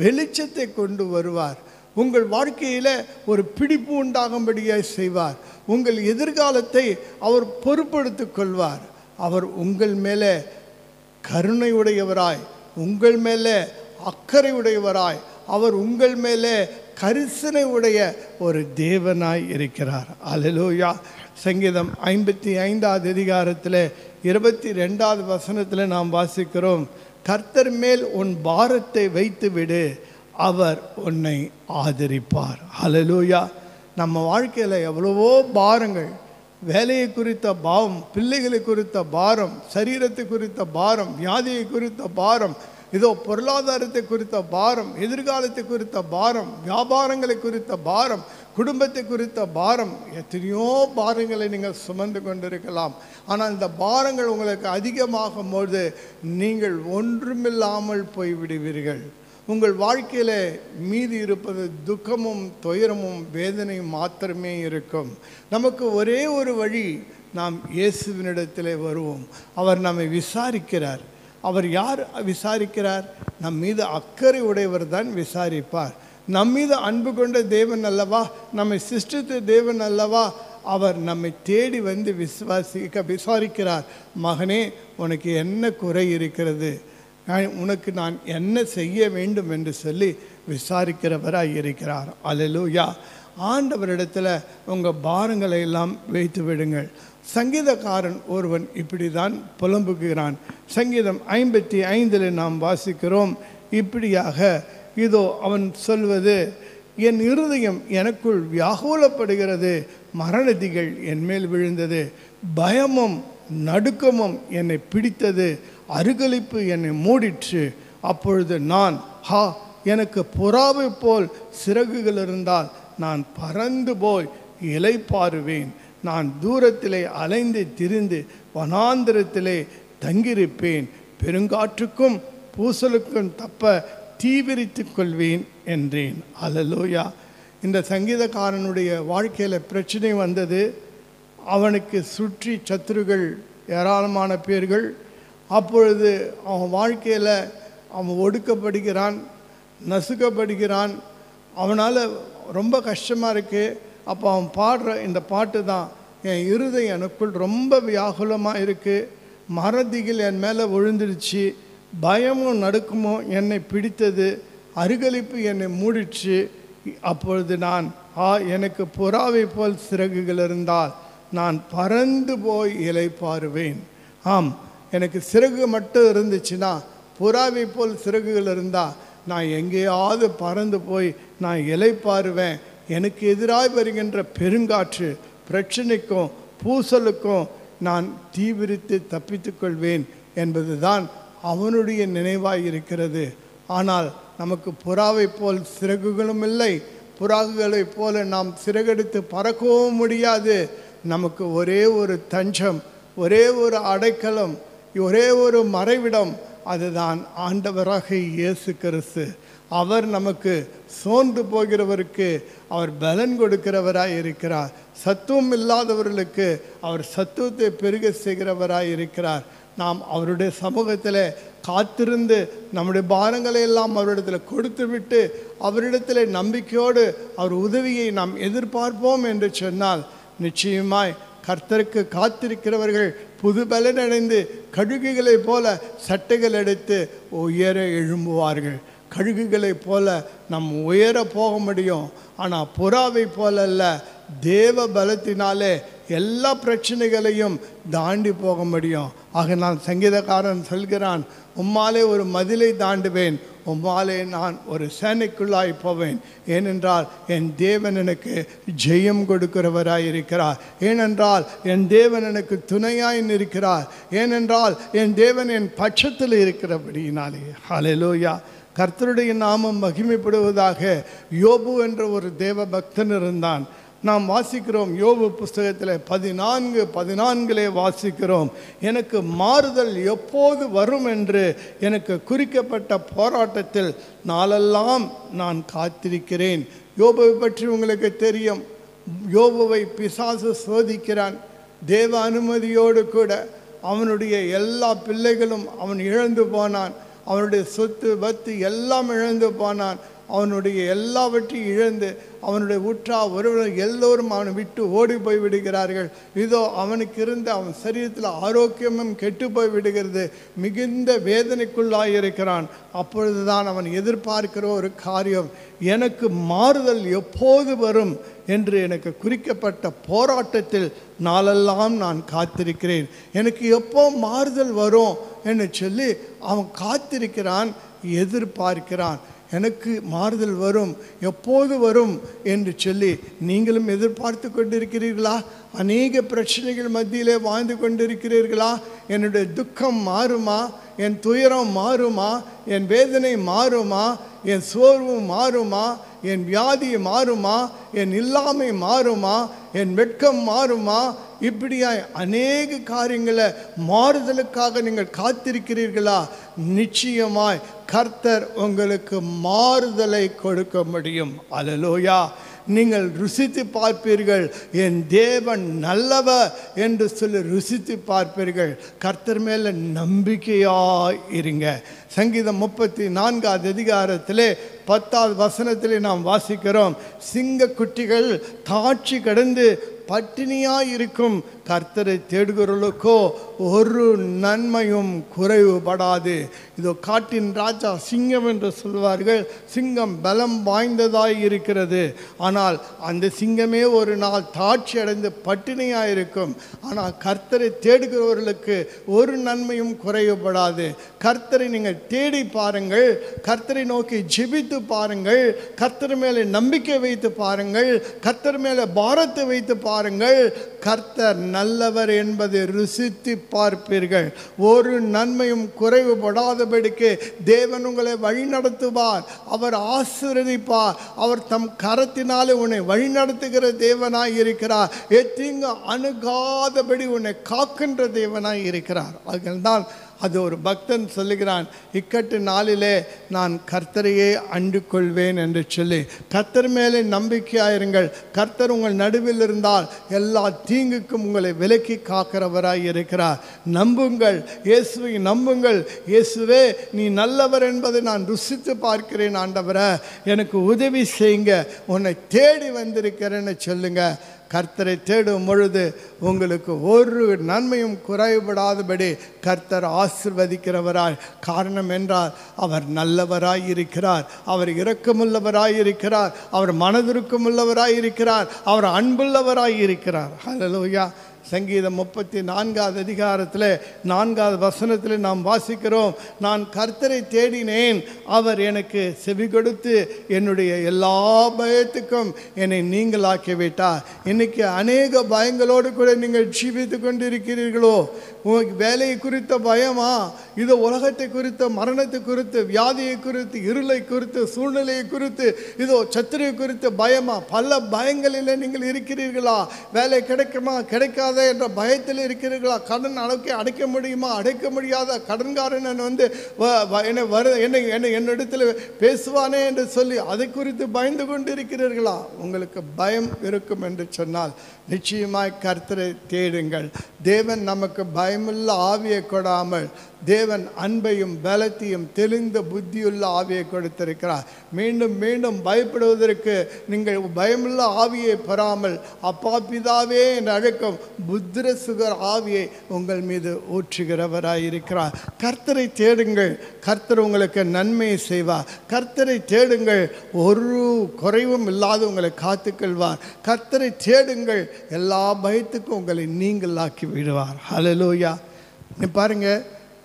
Speaker 5: வெளிச்சத்தை கொண்டு வருவார். உங்கள் வாழ்க்கையில் ஒரு பிடிப்பு உண்டாகும்படியாக செய்வார். உங்கள் எதிர்காலத்தை அவர் பொறுப்படுத்திக் கொள்வார். அவர் உங்கள் மேலே கருணை உடையவராய், உங்கள் மேலே அக்கறை உடையவராய், அவர் உங்கள் மேலே கரிசனை உடைய ஒரு தேவனாய் இருக்கிறார். அல்லேலூயா. சங்கீதம் 55வது அதிகாரத்தில் 22வது வசனத்தில் நாம் வாசிக்கிறோம், கர்த்தர் மேல் உன் பாரத்தை வைத்து விடு, அவர் உன்னை ஆதரிப்பார். அல்லேலூயா. நம்ம வாழ்க்கையில் எவ்வளவோ பாரங்கள், வேலையை குறித்த பாவம், பிள்ளைகளை குறித்த பாரம், சரீரத்தை குறித்த பாரம், வியாதியை குறித்த பாரம், இதோ பொருளாதாரத்தை குறித்த பாரம், எதிர்காலத்தை குறித்த பாரம், வியாபாரங்களை குறித்த பாரம், குடும்பத்தை குறித்த பாரம், எத்தனையோ பாரங்களை நீங்கள் சுமந்து கொண்டிருக்கலாம். ஆனால் இந்த பாரங்கள் உங்களுக்கு அதிகமாகும் போது நீங்கள் ஒன்றுமில்லாமல் போய்விடுவீர்கள். உங்கள் வாழ்க்கையில் மீதி இருப்பது துக்கமும் துயரமும் வேதனையும் மாத்திரமே இருக்கும். நமக்கு ஒரே ஒரு வழி, நாம் இயேசுவினிடத்தில் வருவோம். அவர் நம்மை விசாரிக்கிறார். அவர் யார் விசாரிக்கிறார்? நம் மீது அக்கறை உடையவர் தான் விசாரிப்பார். நம் மீது அன்பு கொண்ட தேவன் அல்லவா, நம்மை சிருஷ்டித்த தேவன் அல்லவா, அவர் நம்மை தேடி வந்து விசாரிக்கிறார். மகனே, உனக்கு என்ன குறை இருக்கிறது, உனக்கு நான் என்ன செய்ய வேண்டும் என்று சொல்லி விசாரிக்கிறவராக இருக்கிறார். அல்லேலூயா. ஆண்டவரிடத்தில் உங்கள் பாரங்களை எல்லாம் வைத்து விடுங்கள். சங்கீதக்காரன் ஒருவன் இப்படி தான் புலம்புகிறான். சங்கீதம் 55 நாம் வாசிக்கிறோம் இப்படியாக, இதோ அவன் சொல்வது, என் இருதயம் எனக்குள் வியாகுலப்படுகிறது, மரணதிகள் என் மேல் விழுந்தது. பயமும் நடுக்கமும் என்னை பிடித்தது. அருகலிப்பு என்னை மூடிற்று. அப்பொழுது நான், எனக்கு புறாவை போல் சிறகுகள் இருந்தால் நான் பறந்து போய் இளைப்பாறுவேன். நான் தூரத்திலே அலைந்து திரிந்து வனாந்திரத்திலே தங்கியிருப்பேன். பெருங்காற்றுக்கும் பூசலுக்கும் தப்ப தீவிரித்து கொள்வேன் என்றேன். அல்லேலூயா. இந்த சங்கீதக்காரனுடைய வாழ்க்கையில் பிரச்சனை வந்தது. அவனுக்கு சுற்றி சத்துருகள் ஏராளமான பேர்கள். அப்பொழுது அவன் வாழ்க்கையில் அவன் ஒடுக்கப்படுகிறான், நசுக்கப்படுகிறான். அவனால் ரொம்ப கஷ்டமாக இருக்குது. அப்போ அவன் பாடுற இந்த பாட்டு தான், என் இருதயம் எனக்குள் ரொம்ப வியாகுலமாக இருக்குது. மறதிகள் என் மேலே விழுந்துடுச்சு. பயமும் நடுக்கமும் என்னை பிடித்தது. அருகலிப்பு என்னை மூடிச்சு. அப்பொழுது நான், எனக்கு புறாவை போல் சிறகுகள் இருந்தால் நான் பறந்து போய் இளைப்பாறுவேன். ஆம், எனக்கு சிறகு மட்டும் இருந்துச்சுன்னா, புறாவை போல் சிறகுகள் இருந்தால் நான் எங்கேயாவது பறந்து போய் நான் இளைப்பாறுவேன். எனக்கு எதிராக வருகின்ற பெருங்காற்று பிரச்சனைக்கும் பூசலுக்கும் நான் தீவிரித்து தப்பித்து கொள்வேன் என்பது தான் அவனுடைய நினைவாய் இருக்கிறது. ஆனால் நமக்கு புறாவை போல் சிறகுகளும் இல்லை. புறாக்களைப் போல நாம் சிறகெடுத்து பறக்கவும் முடியாது. நமக்கு ஒரே ஒரு தஞ்சம், ஒரே ஒரு அடைக்கலம், ஒரே ஒரு மறைவிடம், அதுதான் ஆண்டவராக இயேசு கிறிஸ்து. அவர் நமக்கு சோர்ந்து போகிறவருக்கு அவர் பலன் கொடுக்கிறவராய் இருக்கிறார். சத்துவம் இல்லாதவர்களுக்கு அவர் சத்துவத்தை பெருக செய்கிறவராய் இருக்கிறார். நாம் அவருடைய சமூகத்தில் காத்திருந்து நம்முடைய பாரங்களை எல்லாம் அவரிடத்தில் கொடுத்து விட்டு அவரிடத்தில் நம்பிக்கையோடு அவர் உதவியை நாம் எதிர்பார்ப்போம் என்று சொன்னால், நிச்சயமாய் கர்த்தருக்கு காத்திருக்கிறவர்கள் புது பலன் அடைந்து கழுகுகளைப் போல சட்டைகள் எடுத்து உயர எழும்புவார்கள். கழுகுகளைப் போல நம் உயர போக முடியும். ஆனால் புறாவை போல அல்ல, தேவ பலத்தினாலே எல்லா பிரச்சனைகளையும் தாண்டி போக முடியும். ஆக நான் சங்கீதக்காரன் சொல்கிறான், உம்மாலே ஒரு மதிலை தாண்டுவேன், உம்மாலே நான் ஒரு சேனைக்குள்ளாய் போவேன். ஏனென்றால் என் தேவன் எனக்கு ஜெயம் கொடுக்கிறவராய் இருக்கிறார். ஏனென்றால் என் தேவன் எனக்கு துணையாய் இருக்கிறார். ஏனென்றால் என் தேவன் என் பட்சத்தில் இருக்கிறபடியினாலே. ஹல்லேலூயா. கர்த்தருடைய நாமம் மகிமைப்படுவதாக. யோபு என்ற ஒரு தேவ பக்தன் இருந்தான். நாம் வாசிக்கிறோம், யோபு புஸ்தகத்தில் 14:14 வாசிக்கிறோம், எனக்கு மாறுதல் எப்போது வரும் என்று எனக்கு குறிக்கப்பட்ட போராட்டத்தில் நாளெல்லாம் நான் காத்திருக்கிறேன். யோபுவை பற்றி உங்களுக்கு தெரியும். யோபுவை பிசாசு சோதிக்கிறான். தேவ அனுமதியோடு கூட அவனுடைய எல்லா பிள்ளைகளும் அவன் இழந்து போனான். அவனுடைய சொத்து பத்து எல்லாம் இழந்து போனான். அவனுடைய எல்லாவற்றையும் இழந்து அவனுடைய உற்றா ஒருவர் எல்லோரும் அவனை விட்டு ஓடி போய் விடுகிறார்கள். இதோ அவனுக்கு இருந்த அவன் சரீரத்தில் ஆரோக்கியமும் கெட்டு போய் விடுகிறது. மிகுந்த வேதனைக்குள்ளாயிருக்கிறான். அப்பொழுதுதான் அவன் எதிர்பார்க்கிற ஒரு காரியம், எனக்கு மாறுதல் எப்போது வரும் என்று எனக்கு குறிக்கப்பட்ட போராட்டத்தில் நாளெல்லாம் நான் காத்திருக்கிறேன். எனக்கு எப்போ மாறுதல் வரும் என்று சொல்லி அவன் காத்திருக்கிறான், எதிர்பார்க்கிறான். எனக்கு மாறுதல் வரும், எப்போது வரும் என்று சொல்லி நீங்களும் எதிர்பார்த்து கொண்டிருக்கிறீர்களா? அநேக பிரச்சனைகள் மத்தியிலே வாழ்ந்து கொண்டிருக்கிறீர்களா? என்னுடைய துக்கம் மாறுமா? என் துயரம் மாறுமா? என் வேதனை மாறுமா? என் சோர்வு மாறுமா? என் வியாதி மாறுமா? என் இல்லாமை மாறுமா? என் வெட்கம் மாறுமா? இப்படியாய் அநேக காரியங்களை மாறுதலுக்காக நீங்கள் காத்திருக்கிறீர்களா? நிச்சயமாய் கர்த்தர் உங்களுக்கு மாறுதலை கொடுக்க முடியும். அல்லேலூயா. நீங்கள் ருசித்து பார்ப்பீர்கள், என் தேவன் நல்லவர் என்று சொல்லி ருசித்து பார்ப்பீர்கள். கர்த்தர் மேல நம்பிக்கையாய் இருங்க. சங்கீதம் 34 அதிகாரத்திலே 10வது வசனத்திலே நாம் வாசிக்கிறோம், சிங்க குட்டிகள் தாட்சி கடந்து பட்டினியாய் இருக்கும் கர்த்தரை தேடுகிறவர்களுக்கோ ஒரு நன்மையும் குறைவுபடாது. இதோ காட்டின் ராஜா சிங்கம் என்று சொல்வார்கள். சிங்கம் பலம் வாய்ந்ததாய் இருக்கிறது. ஆனால் அந்த சிங்கமே ஒரு நாள் தாட்சி அடைந்து பட்டினியாய் இருக்கும். ஆனால் கர்த்தரை தேடுகிறவர்களுக்கு ஒரு நன்மையும் குறைவுபடாது. கர்த்தரை நீங்கள் தேடி பாருங்கள், கர்த்தரை நோக்கி ஜெபித்து பாருங்கள், கர்த்தர் மேலே நம்பிக்கை வைத்து பாருங்கள், கர்த்தர் மேலே பாரத்தை வைத்து பாருங்கள், கர்த்தர் நல்லவர் என்பதை ருசித்து பார்ப்பீர்கள். ஒரு நன்மையும் குறைவுபடாதபடிக்கு தேவன் உங்களை வழிநடத்துவார். அவர் ஆசீர்வதிப்பார். அவர் தம் கரத்தினாலே உன்னை வழிநடத்துகிற தேவனாய் இருக்கிறார். எத்தீங்கு அணுகாதபடி உன்னை காக்கின்ற தேவனாய் இருக்கிறார். அதனால்தான் அது ஒரு பக்தன் சொல்லுகிறான், இக்கட்டு நாளிலே நான் கர்த்தரையே அண்டு கொள்வேன் என்று சொல்லி. கர்த்தர் மேலே நம்பிக்கையாயிருங்கள். கர்த்தர் உங்கள் நடுவில் இருந்தால் எல்லா தீங்குக்கும் உங்களை விலக்கி காக்கிறவராய் இருக்கிறார். நம்புங்கள், இயேசுவை நம்புங்கள். இயேசுவே நீ நல்லவர் என்பதை நான் ருசித்து பார்க்கிறேன் ஆண்டவரே, எனக்கு உதவி செய்யுங்க, உன்னை தேடி வந்திருக்கிறேன்னு சொல்லுங்க. கர்த்தரை தேடும் பொழுது உங்களுக்கு ஒரு நன்மையும் குறைபடாதபடி கர்த்தர் ஆசீர்வதிக்கிறவராய். காரணம் என்றால் அவர் நல்லவராய் இருக்கிறார், அவர் இரக்கமுள்ளவராய் இருக்கிறார், அவர் மனதிற்குமுள்ளவராய் இருக்கிறார், அவர் அன்புள்ளவராய் இருக்கிறார். ஹல்லேலூயா. சங்கீதம் 34வது அதிகாரத்தில் 4வது வசனத்தில் நாம் வாசிக்கிறோம், நான் கர்த்தரை தேடினேன், அவர் எனக்கு செவி கொடுத்து என்னுடைய எல்லா பயத்துக்கும் என்னை நீங்களாக்கி விட்டார். இன்னைக்கு அநேக பயங்களோடு கூட நீங்கள் ஜீவித்து கொண்டிருக்கிறீர்களோ? உங்களுக்கு வேலையை குறித்த பயமா? இது உலகத்தை குறித்த, மரணத்தை குறித்து, வியாதியை குறித்து, இருளை குறித்து, சூழ்நிலையை குறித்து, இதோ சத்துருவை குறித்த பயமா? பல பயங்களில் நீங்கள் இருக்கிறீர்களா? வேலை கிடைக்குமா கிடைக்காத என்ற பயத்தில் இருக்கிறீர்களா? கடன் அளவுக்கு அடைக்க முடியுமா அடைக்க முடியாத கடன்காரன் வந்து என்னிடத்தில் பேசுவானே என்று சொல்லி அதை குறித்து பயந்து கொண்டு இருக்கிறீர்களா? உங்களுக்கு பயம் இருக்கும் என்று சொன்னால் நிச்சயமாய் கர்த்தரை தேடுங்கள். தேவன் நமக்கு பயமுள்ள ஆவியை கொடாமல் தேவன் அன்பையும் பலத்தையும் தெளிந்த புத்தியுள்ள ஆவியை கொடுத்திருக்கிறார். மீண்டும் மீண்டும் பயப்படுவதற்கு நீங்கள் பயமுள்ள ஆவியை பெறாமல் அப்பா பிதாவே என்று அழைக்கும் புத்திர சுகர் ஆவியை உங்கள் மீது ஊற்றுகிறவராயிருக்கிறார். கர்த்தரை தேடுங்கள், கர்த்தர் உங்களுக்கு நன்மையை செய்வார். கர்த்தரை தேடுங்கள், ஒரு குறைவும் இல்லாத உங்களை காத்துக்கொள்வார். கர்த்தரை தேடுங்கள், எல்லா பயத்துக்கும் உங்களை நீங்களாக்கி விடுவார். ஹல்லேலூயா. நீ பாருங்க,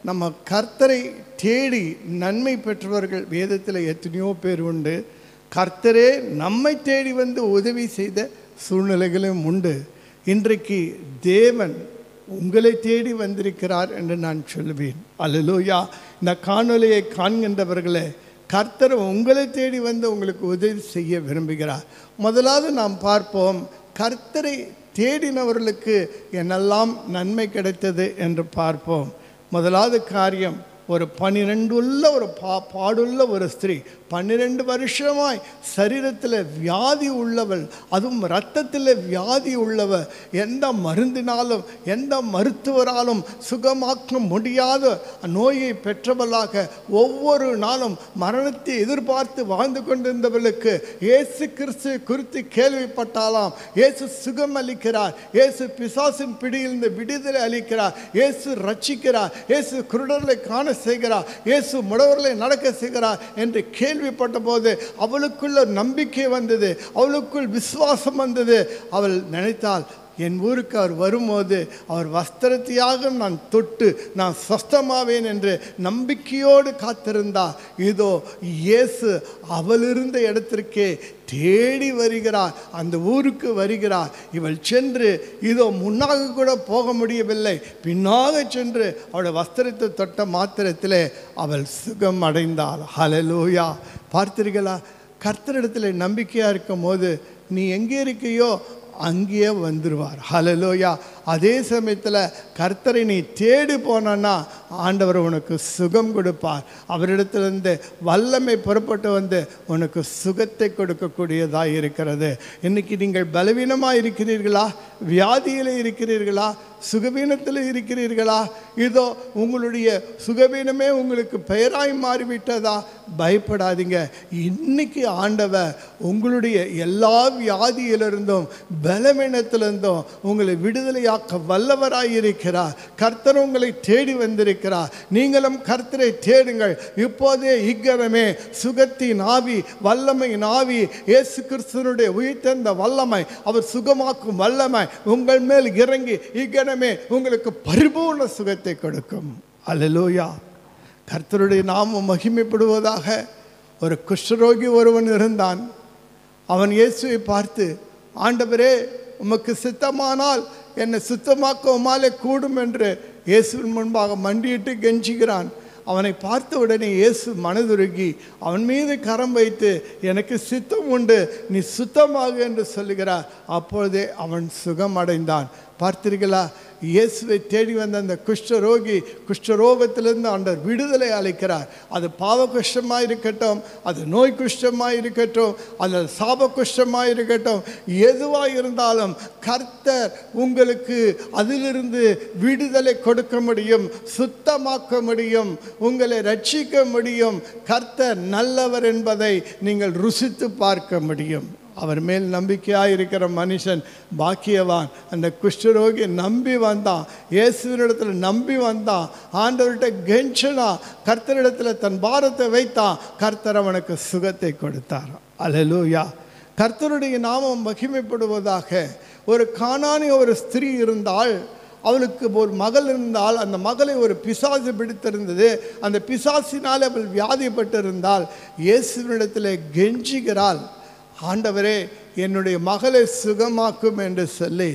Speaker 5: நம்ம கர்த்தரை தேடி நன்மை பெற்றவர்கள் வேதத்தில் எத்தனையோ பேர் உண்டு. கர்த்தரே நம்மை தேடி வந்து உதவி செய்த சூழ்நிலைகளும் உண்டு. இன்றைக்கு தேவன் உங்களை தேடி வந்திருக்கிறார் என்று நான் சொல்லுவேன். அல்லேலூயா. இந்த காணொலியை காண்கின்றவர்களே, கர்த்தர் உங்களை தேடி வந்து உங்களுக்கு உதவி செய்ய விரும்புகிறார். முதலாவது நாம் பார்ப்போம், கர்த்தரை தேடினவர்களுக்கு என்னெல்லாம் நன்மை கிடைத்தது என்று பார்ப்போம். முதலாவது காரியம், ஒரு 12 உள்ள ஒரு பாடுள்ள ஒரு ஸ்திரீ, 12 வருஷமாய் சரீரத்தில் வியாதி உள்ளவள், அதுவும் இரத்தத்தில் வியாதி உள்ளவள், எந்த மருந்தினாலும் எந்த மருத்துவராலும் சுகமாக்க முடியாத நோயை பெற்றவளாக ஒவ்வொரு நாளும் மரணத்தை எதிர்பார்த்து வாழ்ந்து கொண்டிருந்தவளுக்கு இயேசு கிறிஸ்து குறித்து கேள்விப்பட்டாலாம். இயேசு சுகம் அளிக்கிறார், இயேசு பிசாசின் பிடியிலிருந்து விடுதலை அளிக்கிறார், இயேசு ரட்சிக்கிறார், இயேசு குருடர்களை காண செய்கிறார், இயேசு முடவர்களை நடக்க செய்கிறார் என்று கேள்விப்பட்ட போது அவளுக்குள்ள நம்பிக்கை வந்தது, அவளுக்குள் விசுவாசம் வந்தது. அவள் நினைத்தாள், என் ஊருக்கு அவர் வரும்போது அவர் வஸ்திரத்தையாக நான் தொட்டு நான் சொஸ்தமாவேன் என்று நம்பிக்கையோடு காத்திருந்தார். இதோ இயேசு அவள் இருந்த இடத்திற்கே தேடி வருகிறார், அந்த ஊருக்கு வருகிறார். இவள் சென்று இதோ முன்னாக கூட போக முடியவில்லை, பின்னாக சென்று அவளுடைய வஸ்திரத்தை தொட்ட மாத்திரத்திலே அவள் சுகம் அடைந்தாள். ஹல்லேலூயா. பார்த்தீர்களா? கர்த்தரிடத்தில் நம்பிக்கையாக இருக்கும் போது நீ எங்கே இருக்கையோ அங்கேயே வந்துடுவார். ஹல்லேலூயா. அதே சமயத்தில் கர்த்தரை நீ தேடி போனா ஆண்டவர் உனக்கு சுகம் கொடுப்பார். அவரிடத்திலிருந்து வல்லமை புறப்பட்டு வந்து உனக்கு சுகத்தை கொடுக்கக்கூடியதாக இருக்கிறது. இன்னைக்கு நீங்கள் பலவீனமாக இருக்கிறீர்களா? வியாதியில் இருக்கிறீர்களா? சுகவீனத்தில் இருக்கிறீர்களா? இதோ உங்களுடைய சுகவீனமே உங்களுக்கு பெயராய் மாறிவிட்டதா? பயப்படாதீங்க. இன்னைக்கு ஆண்டவர் உங்களுடைய எல்லா வியாதியிலிருந்தும் பலவீனத்திலிருந்தும் உங்களை விடுதலையாக்க வல்லவராயிருக்கிறார். கர்த்தர் உங்களை தேடி வந்திருக்கிறார். நீங்களும் கர்த்தரை தேடுங்கள். இப்போதே இக்கணமே சுகத்தின் ஆவி, வல்லமையின் ஆவி, இயேசு கிறிஸ்துவினுடைய உயிர்த்தெழுந்த வல்லமை, அவர் சுகமாக்கும் வல்லமை உங்கள் மேல் இறங்கி இக்கணமே உங்களுக்கு பரிபூர்ண சுகத்தை கொடுக்கும். அல்லேலூயா. கர்த்தருடைய நாமம் மகிமைப்படுவதாக. ஒரு குஷ்டரோகி ஒருவன் இருந்தான். அவன் இயேசுவை பார்த்து, ஆண்டவரே உமக்கு சித்தமானால் என்னை சுத்தமாக்க உமாலே கூடும் என்று இயேசுவின் முன்பாக மண்டியிட்டு கெஞ்சுகிறான். அவனை பார்த்த உடனே இயேசு மனதுருகி அவன் மீது கரம் வைத்து, எனக்கு சித்தம் உண்டு, நீ சுத்தமாக என்று சொல்லுகிறார். அப்பொழுதே அவன் சுகமடைந்தான். பார்த்தீர்களா? இயேசுவை தேடி வந்த அந்த குஷ்டரோகி குஷ்டரோகத்திலிருந்து ஆண்டவர் விடுதலை அளிக்கிறார். அது பாவ குஷ்டமாக இருக்கட்டும், அது நோய் குஷ்டமாக இருக்கட்டும், அது சாப குஷ்டமாக இருக்கட்டும், எதுவாக இருந்தாலும் கர்த்தர் உங்களுக்கு அதிலிருந்து விடுதலை கொடுக்க முடியும், சுத்தமாக்க முடியும், உங்களை ரட்சிக்க முடியும். கர்த்தர் நல்லவர் என்பதை நீங்கள் ருசித்து பார்க்க முடியும். அவர் மேல் நம்பிக்கையாக இருக்கிற மனுஷன் பாக்கியவான். அந்த குஷ்டரோகி நம்பி வந்தான், இயேசுவினிடத்தில் நம்பி வந்தான், ஆண்டவர்கிட்ட கெஞ்சனா, கர்த்தரிடத்தில் தன் பாரத்தை வைத்தான். கர்த்தர் அவனுக்கு சுகத்தை கொடுத்தார். அல்லேலூயா. கர்த்தருடைய நாமம் மகிமைப்படுவதாக. ஒரு கானானிய ஒரு ஸ்திரீ இருந்தால், அவளுக்கு ஒரு மகள் இருந்தால், அந்த மகளை ஒரு பிசாசு பிடித்திருந்தது. அந்த பிசாசினால் அவள் வியாதிப்பட்டிருந்தால் இயேசுவினிடத்தில் கெஞ்சுகிறாள், ஆண்டவரே என்னுடைய மகளை சுகமாக்கும் என்று சொல்லி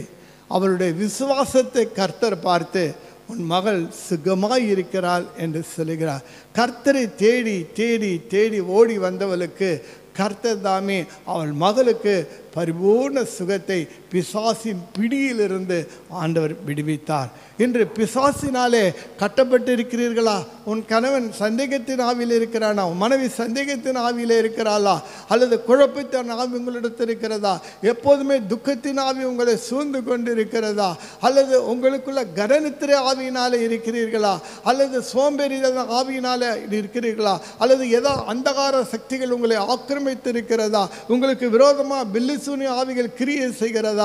Speaker 5: அவளுடைய விசுவாசத்தை கர்த்தர் பார்த்து, உன் மகள் சுகமாய் இருக்கிறாள் என்று சொல்லுகிறார். கர்த்தரை தேடி தேடி தேடி ஓடி வந்தவளுக்கு கர்த்தர் தாமே அவள் மகளுக்கு பரிபூர்ண சுகத்தை பிசாசின் பிடியிலிருந்து ஆண்டவர் விடுவித்தார். இன்று பிசாசினாலே கட்டப்பட்டிருக்கிறீர்களா? உன் கணவன் சந்தேகத்தின் ஆவியில் இருக்கிறானா? உன் மனைவி சந்தேகத்தின் ஆவியில் இருக்கிறாளா? அல்லது குழப்பத்தின் ஆவி உங்களிடத்தில் இருக்கிறதா? எப்போதுமே துக்கத்தின் ஆவி உங்களை சூழ்ந்து கொண்டு இருக்கிறதா? அல்லது உங்களுக்குள்ள கரநித்திரை ஆவியினாலே இருக்கிறீர்களா? அல்லது சோம்பேறி ஆவியினாலே இருக்கிறீர்களா? அல்லது ஏதோ அந்தகார சக்திகள் உங்களை ஆக்கிரமித்து இருக்கிறதா? உங்களுக்கு விரோதமாக பில்லிசூனி ஆவிகள் கிரியை செய்கிறதா?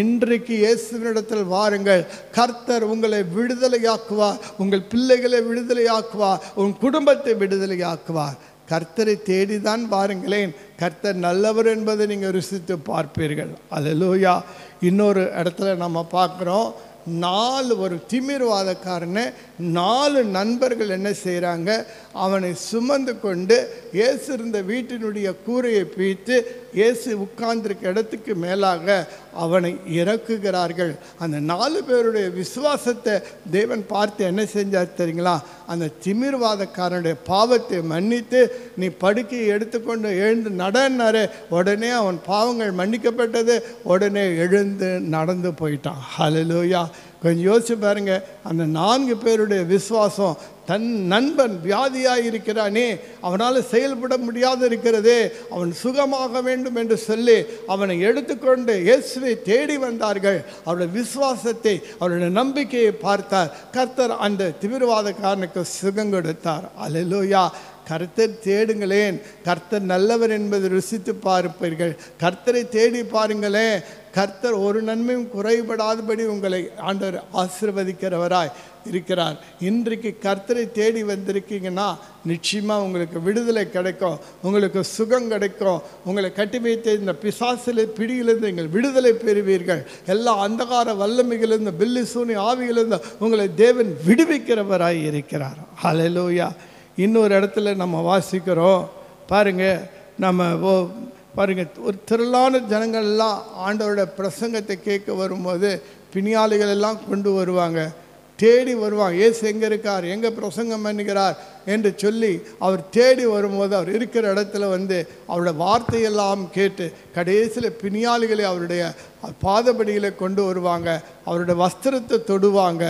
Speaker 5: இன்றைக்கு இயேசுவினிடத்தில் வாருங்கள். கர்த்தர் உங்களை விடுதலையாக்குவார், உங்கள் பிள்ளைகளை விடுதலையாக்குவார், உன் குடும்பத்தை விடுதலையாக்குவார். கர்த்தரை தேடிதான் பாருங்களேன், கர்த்தர் நல்லவர் என்பதை நீங்கள் ருசித்து பார்ப்பீர்கள். அல்லேலூயா. இன்னொரு இடத்துல நம்ம பார்க்குறோம், 4 ஒரு திமிர்வாதக்காரனை 4 நண்பர்கள் என்ன செய்கிறாங்க, அவனை சுமந்து கொண்டு இயேசு இருந்த வீட்டினுடைய கூரையை பிய்த்து இயேசு உட்கார்ந்திருக்க இடத்துக்கு மேலாக அவனை இறக்குகிறார்கள். அந்த 4 பேருடைய விசுவாசத்தை தேவன் பார்த்து என்ன செஞ்சார் தெரியுங்களா? அந்த திமிர்வாதக்காரனுடைய பாவத்தை மன்னித்து, நீ படுக்கையை எடுத்துக்கொண்டு எழுந்து நடன்னாரு. உடனே அவன் பாவங்கள் மன்னிக்கப்பட்டது. உடனே எழுந்து நடந்து போயிட்டான். ஹல்லேலூயா. கொஞ்சம் யோசிச்சு பாருங்க, அந்த 4 பேருடைய விசுவாசம். தன் நண்பன் வியாதியாக இருக்கிறானே, அவனால் செயல்பட முடியாது இருக்கிறதே, அவன் சுகமாக வேண்டும் என்று சொல்லி அவனை எடுத்துக்கொண்டு இயேசுவை தேடி வந்தார்கள். அவருடைய விசுவாசத்தை, அவருடைய நம்பிக்கையை பார்த்தார். கர்த்தர் அந்த திமிர்வாதக்காரனுக்கு சுகம் கொடுத்தார். அல்லேலூயா. கர்த்தர் தேடுங்களேன், கர்த்தர் நல்லவர் என்பதை ருசித்து பார்ப்பீர்கள். கர்த்தரை தேடி பாருங்களேன், கர்த்தர் ஒரு நன்மையும் குறைபடாதபடி உங்களை ஆண்டவர் ஆசீர்வதிக்கிறவராய் இருக்கிறார். இன்றைக்கு கர்த்தரை தேடி வந்திருக்கீங்கன்னா நிச்சயமாக உங்களுக்கு விடுதலை கிடைக்கும், உங்களுக்கு சுகம் கிடைக்கும். உங்களை கட்டி வைத்த இந்த பிசாசில பிடியிலிருந்து நீங்கள் விடுதலை பெறுவீர்கள். எல்லா அந்தகார வல்லமைகளிலிருந்து, பில்லிசூனி ஆவியிலிருந்து உங்களை தேவன் விடுவிக்கிறவராய் இருக்கிறார். ஹல்லேலூயா. இன்னொரு இடத்துல நம்ம வாசிக்கிறோம் பாருங்க, நம்ம பாருங்க, ஒரு திரளான ஜனங்கள்லாம் ஆண்டவருடைய பிரசங்கத்தை கேட்க வரும்போது பிணியாளிகள் எல்லாம் கொண்டு வருவாங்க, தேடி வருவாங்க. இயேசு எங்கே இருக்கார், எங்கே பிரசங்கம் பண்ணுகிறார் என்று சொல்லி அவர் தேடி வரும்போது அவர் இருக்கிற இடத்துல வந்து அவருடைய வார்த்தையெல்லாம் கேட்டு கடைசியில் பிணியாளிகளை அவருடைய பாதபடிகளை கொண்டு வருவாங்க, அவருடைய வஸ்திரத்தை தொடுவாங்க.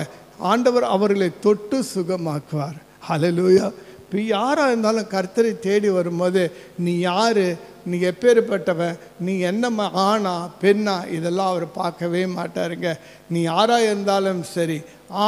Speaker 5: ஆண்டவர் அவர்களை தொட்டு சுகமாக்குவார். ஹல்லேலூயா. இப்போ யாராக இருந்தாலும் கர்த்தரை தேடி வரும்போது, நீ யார், நீ எப்பேற்பட்டவன், நீ என்ன ஆணா பெண்ணா, இதெல்லாம் அவர் பார்க்கவே மாட்டாருங்க. நீ யாராக இருந்தாலும் சரி,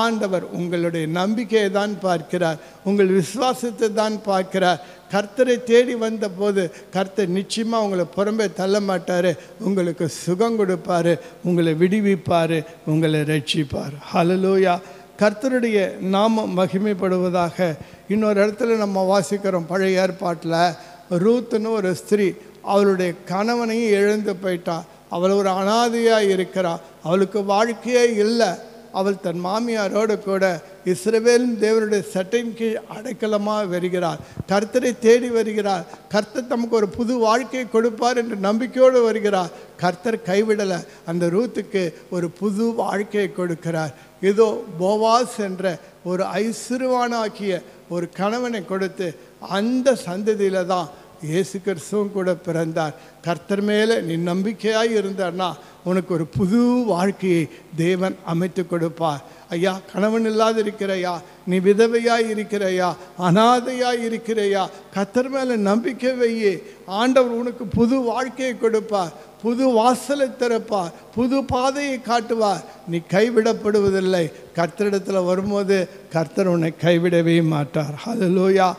Speaker 5: ஆண்டவர் உங்களுடைய நம்பிக்கையை தான் பார்க்கிறார், உங்கள் விசுவாசத்தை தான் பார்க்கிறார். கர்த்தரை தேடி வந்த போது கர்த்தர் நிச்சயமாக உங்களை புறம்பே தள்ள மாட்டார், உங்களுக்கு சுகம் கொடுப்பார், உங்களை விடுவிப்பார், உங்களை ரட்சிப்பார். ஹல்லேலூயா. கர்த்தருடைய நாமம் மகிமைப்படுவதாக. இன்னொரு இடத்துல நம்ம வாசிக்கிறோம், பழைய ஏற்பாட்டில் ரூத்துன்னு ஒரு ஸ்திரீ அவளுடைய கணவனையும் இழந்து போயிட்டாள். அவள் ஒரு அனாதையாக இருக்கிறாள், அவளுக்கு வாழ்க்கையே இல்லை. அவள் தன் மாமியாரோடு கூட இஸ்ரவேலின் தேவனுடைய சட்டையின் கீழ் அடைக்கலமாக வருகிறார். கர்த்தரை தேடி வருகிறார். கர்த்தர் நமக்கு ஒரு புது வாழ்க்கையை கொடுப்பார் என்று நம்பிக்கையோடு வருகிறார். கர்த்தர் கைவிடலை. அந்த ரூத்துக்கு ஒரு புது வாழ்க்கையை கொடுக்கிறார். இதோ போவாஸ் என்ற ஒரு ஐஸ்வர்யவானாக்கிய ஒரு கணவனை கொடுத்து அந்த சந்ததியில தான் இயேசு கிறிஸ்துவும் கூட பிறந்தார். கர்த்தர் மேலே நீ நம்பிக்கையாய் இருந்தார்னா உனக்கு ஒரு புது வாழ்க்கையை தேவன் அமைத்து கொடுப்பார். ஐயா, கணவன் இல்லாத இருக்கிறையா, நீ விதவையாய் இருக்கிறையா, அனாதையாய் இருக்கிறையா, கர்த்தர் மேலே நம்பிக்கை வையே. ஆண்டவர் உனக்கு புது வாழ்க்கையை கொடுப்பார், புது வாசலை திறப்பார், புது பாதையை காட்டுவார். நீ கைவிடப்படுவதில்லை. கர்த்தரிடத்தில் வரும்போது கர்த்தர் உன்னை கைவிடவே மாட்டார். ஹல்லேலூயா.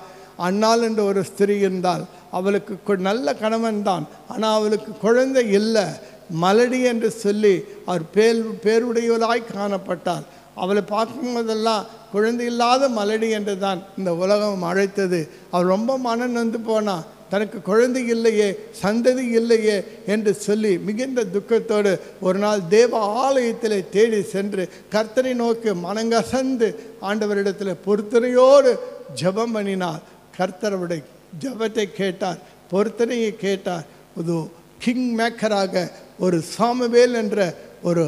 Speaker 5: அன்னாள் என்ற ஒரு ஸ்திரீ இருந்தால், அவளுக்கு நல்ல கணவன் தான், ஆனால் அவளுக்கு குழந்தை இல்லை. மலடி என்று சொல்லி அவர் பேருடையவளாய் காணப்பட்டாள். அவளை பார்க்கும்போதெல்லாம் குழந்தை இல்லாத மலடி என்று தான் இந்த உலகம் அழைத்தது. அவள் ரொம்ப மனம் நொந்து போனாள். தனக்கு குழந்தை இல்லையே, சந்ததி இல்லையே என்று சொல்லி மிகுந்த துக்கத்தோடு ஒரு நாள் தேவ ஆலயத்தில் தேடி சென்று கர்த்தரை நோக்கி மனங்கசந்து ஆண்டவரிடத்தில் பொருத்தனையோடு ஜெபம் பண்ணினார். கர்த்தருடைய ஜெபத்தை கேட்டார், பொருத்தனையை கேட்டார். ஒரு கிங் மேக்கராக ஒரு சாமுவேல் என்ற ஒரு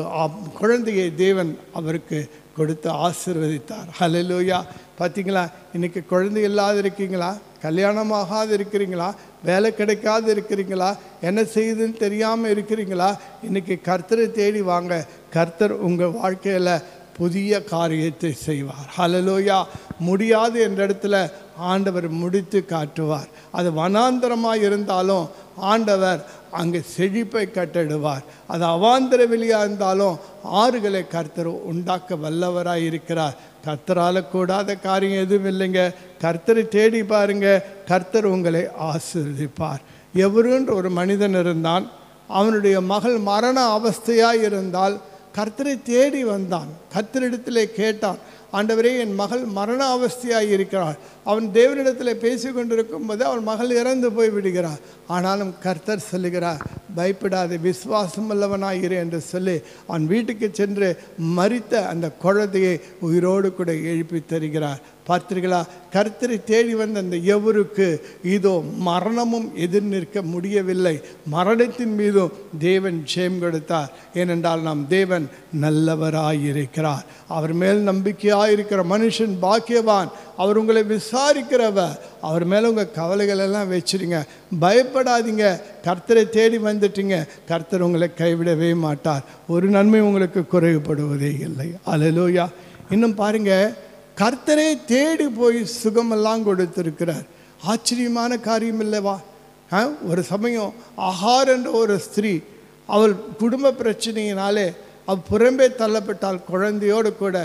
Speaker 5: குழந்தையை தேவன் அவருக்கு கொடுத்து ஆசீர்வதித்தார். ஹல்லேலூயா. பார்த்தீங்களா, இன்னைக்கு குழந்தை இல்லாத இருக்கீங்களா, கல்யாணமாகாது இருக்கிறீங்களா, வேலை கிடைக்காது இருக்கிறீங்களா, என்ன செய்யுதுன்னு தெரியாமல் இருக்கிறீங்களா, இன்னைக்கு கர்த்தரை தேடி வாங்க. கர்த்தர் உங்கள் வாழ்க்கையில் புதிய காரியத்தை செய்வார். ஹல்லேலூயா. முடியாது என்ற இடத்துல ஆண்டவர் முடித்து காட்டுவார். அது வனாந்தரமாக இருந்தாலும் ஆண்டவர் அங்கே செழிப்பை கட்டிடுவார். அது அவாந்தர வெளியாக இருந்தாலும் ஆறுகளை கர்த்தர் உண்டாக்க வல்லவராக இருக்கிறார். கர்த்தரால் கூடாத காரியம் எதுவும் இல்லைங்க. கர்த்தரை தேடி பாருங்க, கர்த்தர் உங்களை ஆசீர்வதிப்பார். எவருன்ற ஒரு மனிதன் இருந்தான். அவனுடைய மகள் மரண அவஸ்தையாக இருந்தால் கர்த்தரை தேடி வந்தான். கர்த்தரிடத்திலே கேட்டான், ஆண்டவரே, என் மகள் மரண அவஸ்தையாக இருக்கிறாள். அவன் தேவனிடத்தில் பேசி கொண்டிருக்கும் போது அவன் மகள் இறந்து போய் விடுகிறார். ஆனாலும் கர்த்தர் சொல்லுகிறார், பயப்படாத, விசுவாசம் உள்ளவனாயிரு என்று சொல்லி அவன் வீட்டுக்கு சென்று மரித்த அந்த குழந்தையை உயிரோடு கூட எழுப்பி தருகிறார். பார்த்தீர்களா, கர்த்தரை தேடி வந்த அந்த எவருக்கு இதோ மரணமும் எதிர் நிற்க முடியவில்லை. மரணத்தின் மீதும் தேவன் ஜெயம் கொடுத்தார். ஏனென்றால் நாம் தேவன் நல்லவராயிருக்கிறார். அவர் மேல் நம்பிக்கையாயிருக்கிற மனுஷன் பாக்கியவான். அவர் உங்களை விசாரிக்கிறவர். அவர் மேலே உங்கள் கவலைகள் எல்லாம் வச்சுருங்க. பயப்படாதீங்க. கர்த்தரை தேடி வந்துட்டீங்க. கர்த்தர் உங்களை கைவிடவே மாட்டார். ஒரு நன்மை உங்களுக்கு குறைவுபடுவதே இல்லை. அல்லேலூயா. இன்னும் பாருங்க, கர்த்தரை தேடி போய் சுகமெல்லாம் கொடுத்திருக்கிறார். ஆச்சரியமான காரியம் இல்லைவா? ஒரு சமயம் ஆகார் என்ற ஒரு ஸ்திரீ, அவள் குடும்ப பிரச்சனையினாலே அவள் புறம்பே தள்ளப்பட்டால் குழந்தையோடு கூட.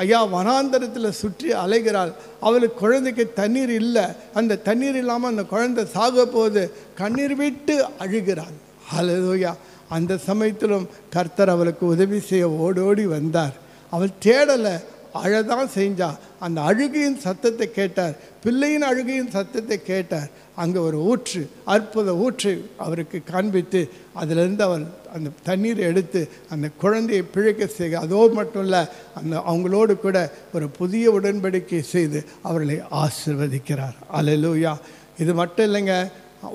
Speaker 5: ஐயா, வனாந்தரத்தில் சுற்றி அலைகிறாள். அவளுக்கு குழந்தைக்கு தண்ணீர் இல்லை. அந்த தண்ணீர் இல்லாமல் அந்த குழந்தை சாக போது கண்ணீர் விட்டு அழுகிறாள். ஹல்லேலூயா. அந்த சமயத்திலும் கர்த்தர் அவளுக்கு உதவி செய்ய ஓடோடி வந்தார். அவள் தேடலை, அழதான் செஞ்சா. அந்த அழுகையின் சத்தத்தை கேட்டார், பிள்ளையின் அழுகையின் சத்தத்தை கேட்டார். அங்கே ஒரு ஊற்று, அற்புத ஊற்று அவருக்கு காண்பித்து அதிலிருந்து அவள் அந்த தண்ணீரை எடுத்து அந்த குழந்தையை பிழைக்க செய்ய, அதோடு மட்டும் இல்லை, அந்த அவங்களோடு கூட ஒரு புதிய உடன்படிக்கை செய்து அவர்களை ஆசீர்வதிக்கிறார். அல்லேலூயா. இது மட்டும் இல்லைங்க,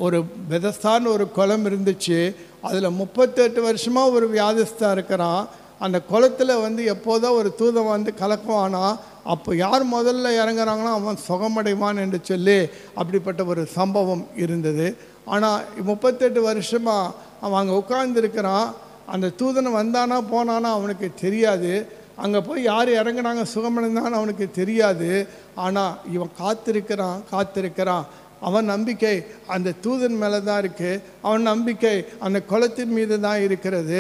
Speaker 5: ஒரு பெதஸ்தான் ஒரு குளம் இருந்துச்சு. அதில் 38 வருஷமாக ஒரு வியாதிஸ்தான் இருக்கிறான். அந்த குளத்தில் எப்போதோ ஒரு தூதன் வந்து கலக்குவானா, அப்போ யார் முதல்ல இறங்குறாங்களோ அவன் சுகமடைவான் என்று சொல்லி அப்படிப்பட்ட ஒரு சம்பவம் இருந்தது. ஆனால் 38 வருஷமாக அவன் அங்கே உட்கார்ந்துருக்கிறான். அந்த தூதனை வந்தானா போனானா அவனுக்கு தெரியாது. அங்கே போய் யார் இறங்குனாங்க சுகமடைந்தான்னு அவனுக்கு தெரியாது. ஆனால் இவன் காத்திருக்கிறான். அவன் நம்பிக்கை அந்த தூதன் மேலே தான் இருக்குது. அவன் நம்பிக்கை அந்த குளத்தின் மீது தான் இருக்கிறது.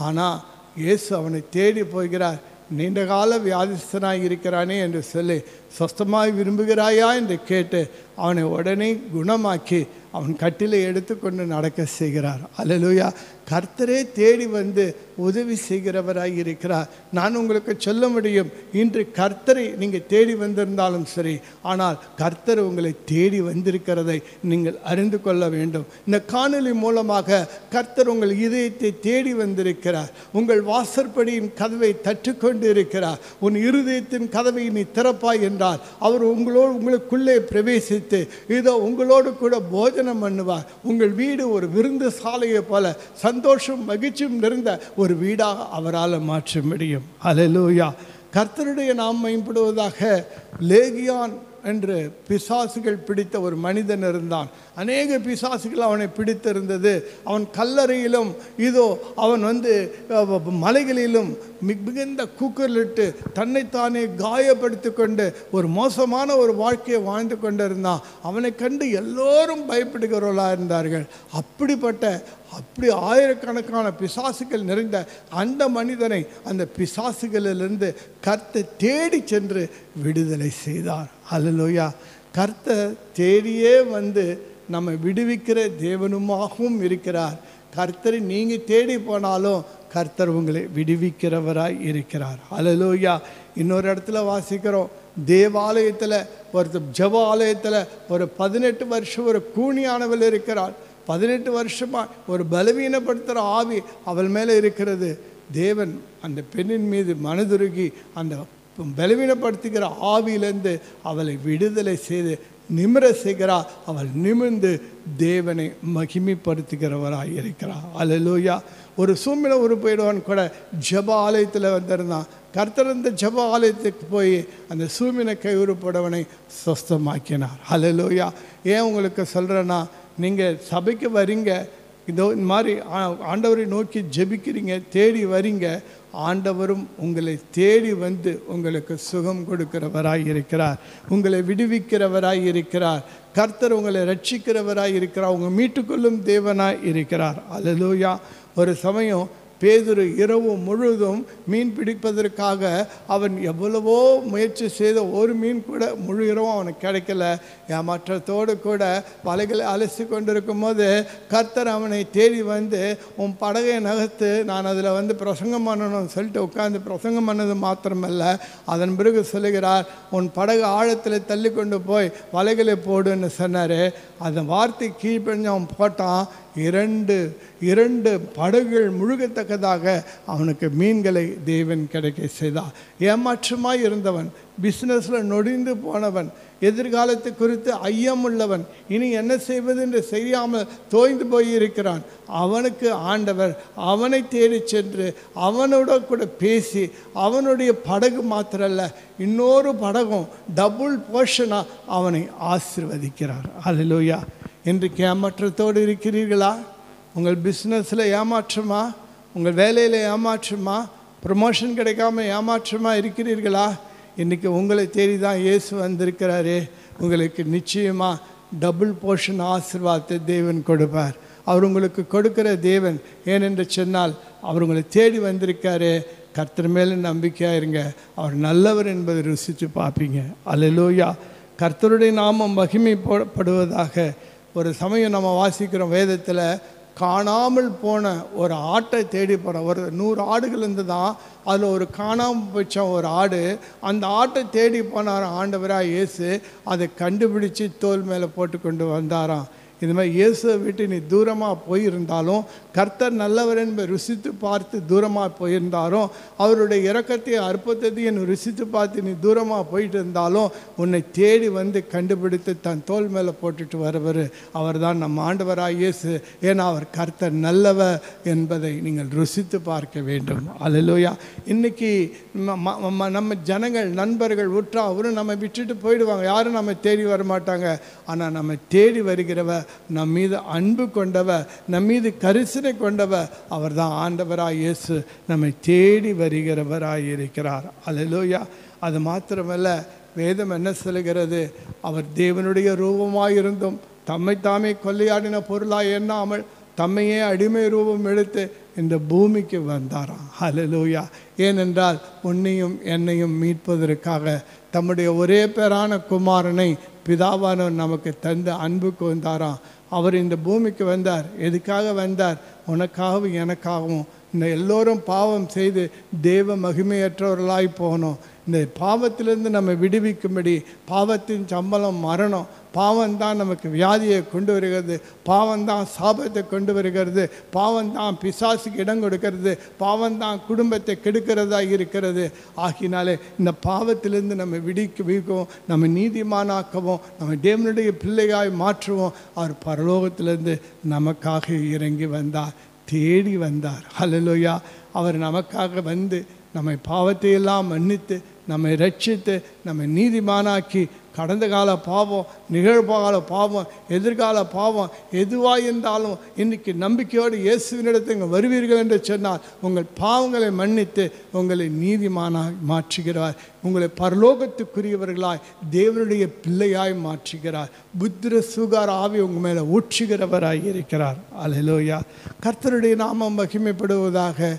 Speaker 5: ஆனால் இயேசு அவனை தேடி போகிறார். நீண்ட கால வியாதிஸ்தனாக இருக்கிறானே என்று சொல்லி சொஸ்தமாய் விரும்புகிறாயா என்று கேட்டு அவனை உடனே குணமாக்கி அவன் கட்டிலை எடுத்துக்கொண்டு நடக்க செய்கிறார். அல்லேலூயா. கர்த்தரே தேடி வந்து உதவி செய்கிறவராய் இருக்கிறார். நான் உங்களுக்கு சொல்ல முடியும், இன்று கர்த்தரை நீங்கள் தேடி வந்திருந்தாலும் சரி, ஆனால் கர்த்தர் உங்களை தேடி வந்திருக்கிறதை நீங்கள் அறிந்து கொள்ள வேண்டும். இந்த காணொளி மூலமாக கர்த்தர் உங்கள் இதயத்தை தேடி வந்திருக்கிறார். உங்கள் வாசற்படியின் கதவை தட்டுக்கொண்டு இருக்கிறார். உன் இருதயத்தின் கதவை நீ திறப்பாய் என்றால் அவர் உங்களுக்குள்ளே பிரவேசித்து இதோ உங்களோடு கூட போஜனம் பண்ணுவார். உங்கள் வீடு ஒரு விருந்து சாலையை போல சந்தோஷம் மகிழ்ச்சியும் நிறைந்த ஒரு வீடாக அவரால் மாற்ற முடியும். அல்லேலூயா. கர்த்தருடைய நாம் மேம்படுவதாக. லேகியான் என்று பிசாசுகள் பிடித்த ஒரு மனிதன் இருந்தான். அநேக பிசாசுகள் அவனை பிடித்திருந்தது. அவன் கல்லறையிலும் இதோ அவன் மலைகளிலும் மிகுந்த கூக்குரலிட்டு தன்னைத்தானே காயப்படுத்தி கொண்டு ஒரு மோசமான ஒரு வாழ்க்கையை வாழ்ந்து கொண்டிருந்தான். அவனை கண்டு எல்லோரும் பயப்படுகிறவர்களாக இருந்தார்கள். அப்படி ஆயிரக்கணக்கான பிசாசுகள் நிறைந்த அந்த மனிதனை அந்த பிசாசுகளிலிருந்து கர்த்தர் தேடி சென்று விடுதலை செய்தார். அல்லேலூயா. கர்த்தர் தேடியே வந்து நம்மை விடுவிக்கிற தேவனுமாகவும் இருக்கிறார். கர்த்தரை நீங்கள் தேடி போனாலும் கர்த்தர் உங்களை விடுவிக்கிறவராய் இருக்கிறார். அல்லேலூயா. இன்னொரு இடத்துல வாசிக்கிறோம், தேவாலயத்தில் ஜெப ஆலயத்தில் ஒரு 18 வருஷம் ஒரு கூனியானவள் இருக்கிறாள். 18 வருஷமாக ஒரு பலவீனப்படுத்துகிற ஆவி அவள் மேலே இருக்கிறது. தேவன் அந்த பெண்ணின் மீது மனதுருகி அந்த பலவீனப்படுத்துகிற ஆவியிலிருந்து அவளை விடுதலை செய்து நிமிர செய்கிறார். அவள் நிமிர்ந்து தேவனை மகிமைப்படுத்துகிறவராக இருக்கிறார். அல்லேலூயா. ஒரு சூழ்நிலை போயிடுவான் கூட ஜெப ஆலயத்தில் வந்திருந்தான். கர்த்தர் அந்த ஜெப ஆலயத்துக்கு போய் அந்த சூழ்நிலை கைவிடப்படவனை சொஸ்தமாக்கினார். அல்லேலூயா. ஏன் உங்களுக்கு சொல்கிறேன்னா, நீங்கள் சபைக்கு வரீங்க, இந்த மாதிரி ஆண்டவரை நோக்கி ஜெபிக்கிறீங்க, தேடி வரீங்க. ஆண்டவரும் உங்களை தேடி வந்து உங்களுக்கு சுகம் கொடுக்கிறவராய் இருக்கிறார். உங்களை விடுவிக்கிறவராய் இருக்கிறார். கர்த்தர் உங்களை ரட்சிக்கிறவராய் இருக்கிறார். உங்களை மீட்டுக்கொள்ளும் தேவனாய் இருக்கிறார். அல்லேலூயா. ஒரு சமயம் பேதுரு இரவு முழுவதும் மீன் பிடிப்பதற்காக அவன் எவ்வளவோ முயற்சி செய்த ஒரு மீன் கூட முழு இரவும் அவனுக்கு கிடைக்கல. ஏமாற்றத்தோடு கூட வலைகளை அலசி கொண்டிருக்கும் போது கர்த்தர் அவனை தேடி வந்து, உன் படகை நகர்த்து, நான் அதில் பிரசங்கம் பண்ணணும்னு சொல்லிட்டு உட்காந்து பிரசங்கம் பண்ணது மாத்திரமல்ல, அதன் பிறகு சொல்லுகிறார், உன் படகு ஆழத்தில் தள்ளி கொண்டு போய் வலைகளை போடுன்னு சொன்னார். அந்த வார்த்தை கீழ்ப்படிஞ்சு அவன் போட்டான். இரண்டு படகுகள் முழுகத்தக்கதாக அவனுக்கு மீன்களை தேவன் கிடைக்க செய்தார். ஏமாற்றமாய் இருந்தவன், பிஸ்னஸில் நொடிந்து போனவன், எதிர்காலத்தை குறித்து ஐயம் உள்ளவன், இனி என்ன செய்வது என்று செய்யாமல் தோய்ந்து போயிருக்கிறான். அவனுக்கு ஆண்டவர் அவனை தேடி சென்று அவனோட கூட பேசி அவனுடைய படகு மாத்திரல்ல இன்னொரு படகும் டபுள் போர்ஷனாக அவனை ஆசீர்வதிக்கிறார். அல்லேலூயா. இன்றைக்கு ஏமாற்றத்தோடு இருக்கிறீர்களா? உங்கள் பிஸ்னஸில் ஏமாற்றமா? உங்கள் வேலையில் ஏமாற்றமா? ப்ரமோஷன் கிடைக்காம ஏமாற்றமா இருக்கிறீர்களா? இன்றைக்கி உங்களை தேடி தான் இயேசு வந்திருக்கிறாரே. உங்களுக்கு நிச்சயமாக டபுள் போர்ஷன் ஆசீர்வாதத்தை தேவன் கொடுப்பார். அவர் உங்களுக்கு கொடுக்கிற தேவன். ஏனென்று சொன்னால் அவர் உங்களை தேடி வந்திருக்காரு. கர்த்தர் மேலே நம்பிக்கையாக இருங்க. அவர் நல்லவர் என்பதை ருசித்து பார்ப்பீங்க. அல்லேலூயா. கர்த்தருடைய நாமம் மகிமைப்படுவதாக. ஒரு சமயம் நம்ம வாசிக்கிறோம் வேதத்தில், காணாமல் போன ஒரு ஆட்டை தேடி போகிறோம். ஒரு 100 ஆடுகள் இருந்து தான் அதில் ஒரு காணாமல் போச்ச ஒரு ஆடு. அந்த ஆட்டை தேடி போனார் ஆண்டவராக இயேசு. அதை கண்டுபிடிச்சி தோல் மேலே போட்டு கொண்டு வந்தாராம். இது மாதிரி இயேசுவை விட்டு நீ தூரமாக போயிருந்தாலும், கர்த்தர் நல்லவர் என்பதை ருசித்து பார்த்து தூரமாக போயிருந்தாலும், அவருடைய இரக்கத்தை அற்புதத்தையும் ருசித்து பார்த்து நீ தூரமாக போயிட்டு இருந்தாலும், உன்னை தேடி வந்து கண்டுபிடித்து தன் தோல் மேலே போட்டுட்டு வருவர் அவர் தான் நம்ம ஆண்டவராக இயேசு. ஏன்னா அவர் கர்த்தர் நல்லவர் என்பதை நீங்கள் ருசித்து பார்க்க வேண்டும். அல்லேலூயா. இன்றைக்கி நம்ம ஜனங்கள், நண்பர்கள், உற்றா அவரும் நம்ம விட்டுட்டு போயிடுவாங்க. யாரும் நம்ம தேடி வர மாட்டாங்க. ஆனால் நம்ம தேடி வருகிறவர், நம் மீது அன்பு கொண்டவர், நம் மீது கரிசனை கொண்டவர் அவர் தான் ஆண்டவராய் இயேசு. நம்மை தேடி வருகிறவராய் இருக்கிறார். அல்லேலூயா. அது மாத்திரமல்ல, வேதம் என்ன சொல்கிறது? அவர் தேவனுடைய ரூபமாயிருந்தும் தம்மை தாமே கொள்ளையாடின பொருளாய் எண்ணாமல் தம்மையே அடிமை ரூபம் எடுத்து இந்த பூமிக்கு வந்தாராம். ஹல்லேலூயா. ஏனென்றால் உன்னையும் என்னையும் மீட்பதற்காக தம்முடைய ஒரே பேரான குமாரனை பிதாவானவர் நமக்கு தந்து அன்புக்கு வந்தாராம். அவர் இந்த பூமிக்கு வந்தார். எதுக்காக வந்தார்? உனக்காகவும் எனக்காகவும். இந்த எல்லோரும் பாவம் செய்து தேவ மகிமையற்றவர்களாய் போனோம். இந்த பாவத்திலிருந்து நம்ம விடுவிக்கும்படி, பாவத்தின் சம்பளம் மரணம், பாவம்தான் நமக்கு வியாதியை கொண்டு வருகிறது, பாவம்தான் சாபத்தை கொண்டு வருகிறது, பாவம்தான் பிசாசுக்கு இடம் கொடுக்கிறது, பாவம்தான் குடும்பத்தை கெடுக்கிறதா இருக்கிறது. ஆகினாலே இந்த பாவத்திலிருந்து நம்ம விடுவிக்கவும், நம்ம நீதிமானாக்கவும், நம்ம தேவனுடைய பிள்ளையாய் மாற்றுவோம். அவர் பரலோகத்திலிருந்து நமக்காக இறங்கி வந்தார், தேடி வந்தார். ஹல்லேலூயா. அவர் நமக்காக வந்து நம்மை பாவத்தையெல்லாம் மன்னித்து நம்மை ரட்சித்து நம்மை நீதிமானாக்கி கடந்த கால பாவம், நிகழ்கால பாவம், எதிர்கால பாவம் எதுவாக இருந்தாலும் இன்றைக்கி நம்பிக்கையோடு இயேசுவினிடத்தில் இங்கே வருவீர்கள் என்று சொன்னால் உங்கள் பாவங்களை மன்னித்து உங்களை நீதிமானாய் மாற்றுகிறார். உங்களை பரலோகத்துக்குரியவர்களாய் தேவனுடைய பிள்ளையாய் மாற்றுகிறார். புத்திர சுகார ஆவி உங்கள் மேலே ஊற்றுகிறவராய் இருக்கிறார். அல்லேலூயா. கர்த்தருடைய நாமம் மகிமைப்படுவதாக.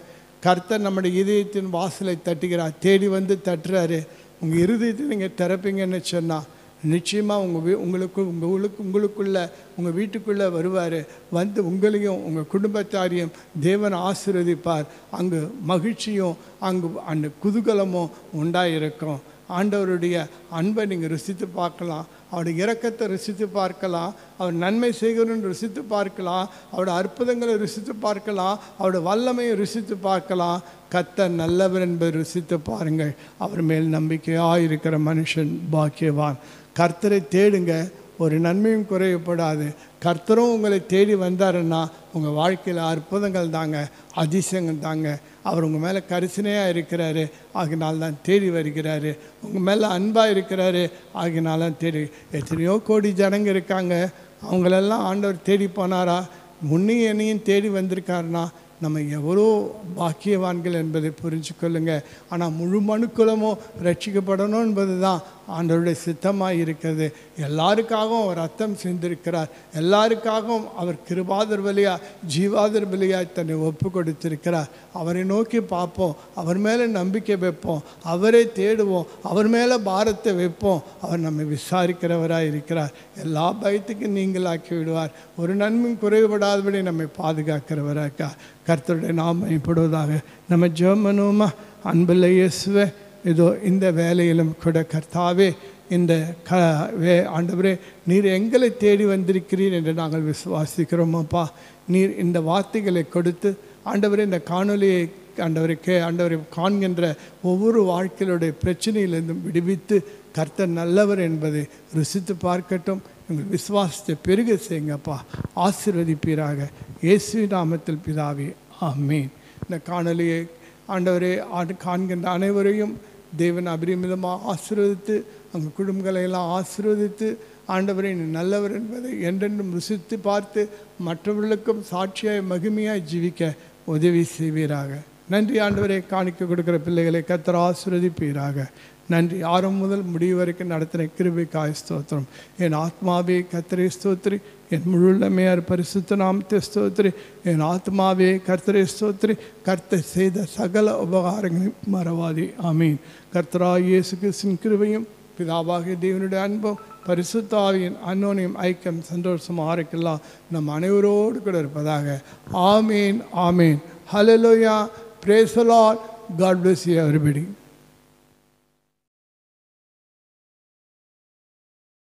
Speaker 5: கர்த்தர் நம்முடைய இதயத்தின் வாசலை தட்டுகிறார், தேடி வந்து தட்டுறாரு. உங்கள் இருதயத்தை நீங்கள் திறப்பீங்கன்னு சொன்னால் நிச்சயமாக உங்களுக்குள்ளே உங்கள் வீட்டுக்குள்ளே வருவார். வந்து உங்களையும் உங்கள் குடும்பத்தாரையும் தேவன் ஆசீர்வதிப்பார். அங்கு மகிழ்ச்சியும் அங்கு அந்த குதூகலமும் உண்டாயிருக்கும். ஆண்டவருடைய அன்பை நீங்கள் ருசித்து பார்க்கலாம், அவருடைய இரக்கத்தை ருசித்து பார்க்கலாம், அவர் நன்மை செய்கிறன்னு ருசித்து பார்க்கலாம், அவருடைய அற்புதங்களை ருசித்து பார்க்கலாம், அவருடைய வல்லமையை ருசித்து பார்க்கலாம். கர்த்தர் நல்லவர் என்பதை ருசித்து பாருங்கள். அவர் மேல் நம்பிக்கையாக இருக்கிற மனுஷன் பாக்கியவான். கர்த்தரை தேடுங்க, ஒரு நன்மையும் குறையப்படாது. கர்த்தரும் உங்களை தேடி வந்தாருன்னா உங்கள் வாழ்க்கையில் அற்புதங்கள் தாங்க, அதிசயங்கள் தாங்க. அவர் உங்கள் மேலே கரிசனையாக இருக்கிறாரு, ஆகினால்தான் தேடி வருகிறாரு. உங்கள் மேலே அன்பாக இருக்கிறாரு, ஆகினால்தான் தேடி. எத்தனையோ கோடி ஜனங்க இருக்காங்க, அவங்களெல்லாம் ஆண்டவர் தேடி போனாரா? முன்னையும் என்னையும் தேடி வந்திருக்காருனா நம்ம எவ்வளோ பாக்கியவான்கள் என்பதை புரிஞ்சு கொள்ளுங்க. ஆனால் முழு மனுக்குலமும் ரட்சிக்கப்படணும் என்பது தான் ஆண்டவருடைய சித்தமாக இருக்கிறது. எல்லாருக்காகவும் அவர் ரத்தம் செஞ்சிருக்கிறார், எல்லாருக்காகவும் அவர் கிருபாதர் பலியாக ஜீவாதர் பலியாக தன்னை ஒப்பு கொடுத்திருக்கிறார். அவரை நோக்கி பார்ப்போம், அவர் மேலே நம்பிக்கை வைப்போம், அவரை தேடுவோம், அவர் மேலே பாரத்தை வைப்போம். அவர் நம்மை விசாரிக்கிறவராக இருக்கிறார். எல்லா பயத்துக்கும் நீங்களாக்கி விடுவார். ஒரு நன்மையும் குறைவுபடாதபடி நம்மை பாதுகாக்கிறவராக. கர்த்தருடைய நாமம் மகிமைப்படுவதாக. நம்ம ஜெபம் பண்ணுவோமா? அன்புள்ள இயேசுவே, இதோ இந்த வேலையிலும் கூட கர்த்தாவே, இந்த ஆண்டவரே, நீர் எங்களை தேடி வந்திருக்கிறீர் என்று நாங்கள் விசுவாசிக்கிறோமாப்பா. நீர் இந்த வார்த்தைகளை கொடுத்து ஆண்டவரே, இந்த காணொலியை ஆண்டவரை காண்கின்ற ஒவ்வொரு வாழ்க்கையிலுடைய பிரச்சனையிலிருந்தும் விடுவித்து கர்த்தர் நல்லவர் என்பதை ருசித்து பார்க்கட்டும். எங்கள் விசுவாசத்தை பெருக செய்யுங்கப்பா. ஆசீர்வதிப்பீராக. இயேசு நாமத்தில் பிதாவே, ஆமீன். இந்த காணொலியை ஆண்டவரே காண்கின்ற அனைவரையும் தேவன் அபரிமிதமாக ஆசீர்வதித்து, அங்கு குடும்பங்களை எல்லாம் ஆசீர்வதித்து, ஆண்டவரை நல்லவர் என்பதை என்றென்றும் ருசித்து பார்த்து மற்றவர்களுக்கும் சாட்சியாய் மகிமையாய் ஜீவிக்க உதவி செய்வீராக. நன்றி ஆண்டவரை. காணிக்க கொடுக்கிற பிள்ளைகளை கர்த்தர் ஆசீர்வதிப்பீராக. நன்றி. ஆரம்பம் முதல் முடிவு வரைக்கும் நடத்தின கிருபைக்காய் ஸ்தோத்திரம். என் ஆத்மாவே கர்த்தரை ஸ்தோத்திரி, என் முழுமையார் பரிசுத்த நாமத்தை ஸ்தோத்திரி. என் ஆத்மாவே கர்த்தரை ஸ்தோத்திரி, கர்த்தர் செய்த சகல உபகாரங்களையும் மறவாதே. ஆமீன். கர்த்தராகிய இயேசு கிறிஸ்துவின் கிருபையும் பிதாவாகிய தேவனுடைய அன்பும் பரிசுத்த ஆவியின் அன்யோன்யம் ஐக்கியம் சந்தோஷம் ஆரோக்கியெல்லாம் நம் அனைவரோடு கூட இருப்பதாக. ஆமீன். ஆமீன். ஹல்லேலூயா. Praise the Lord. God bless you everybody.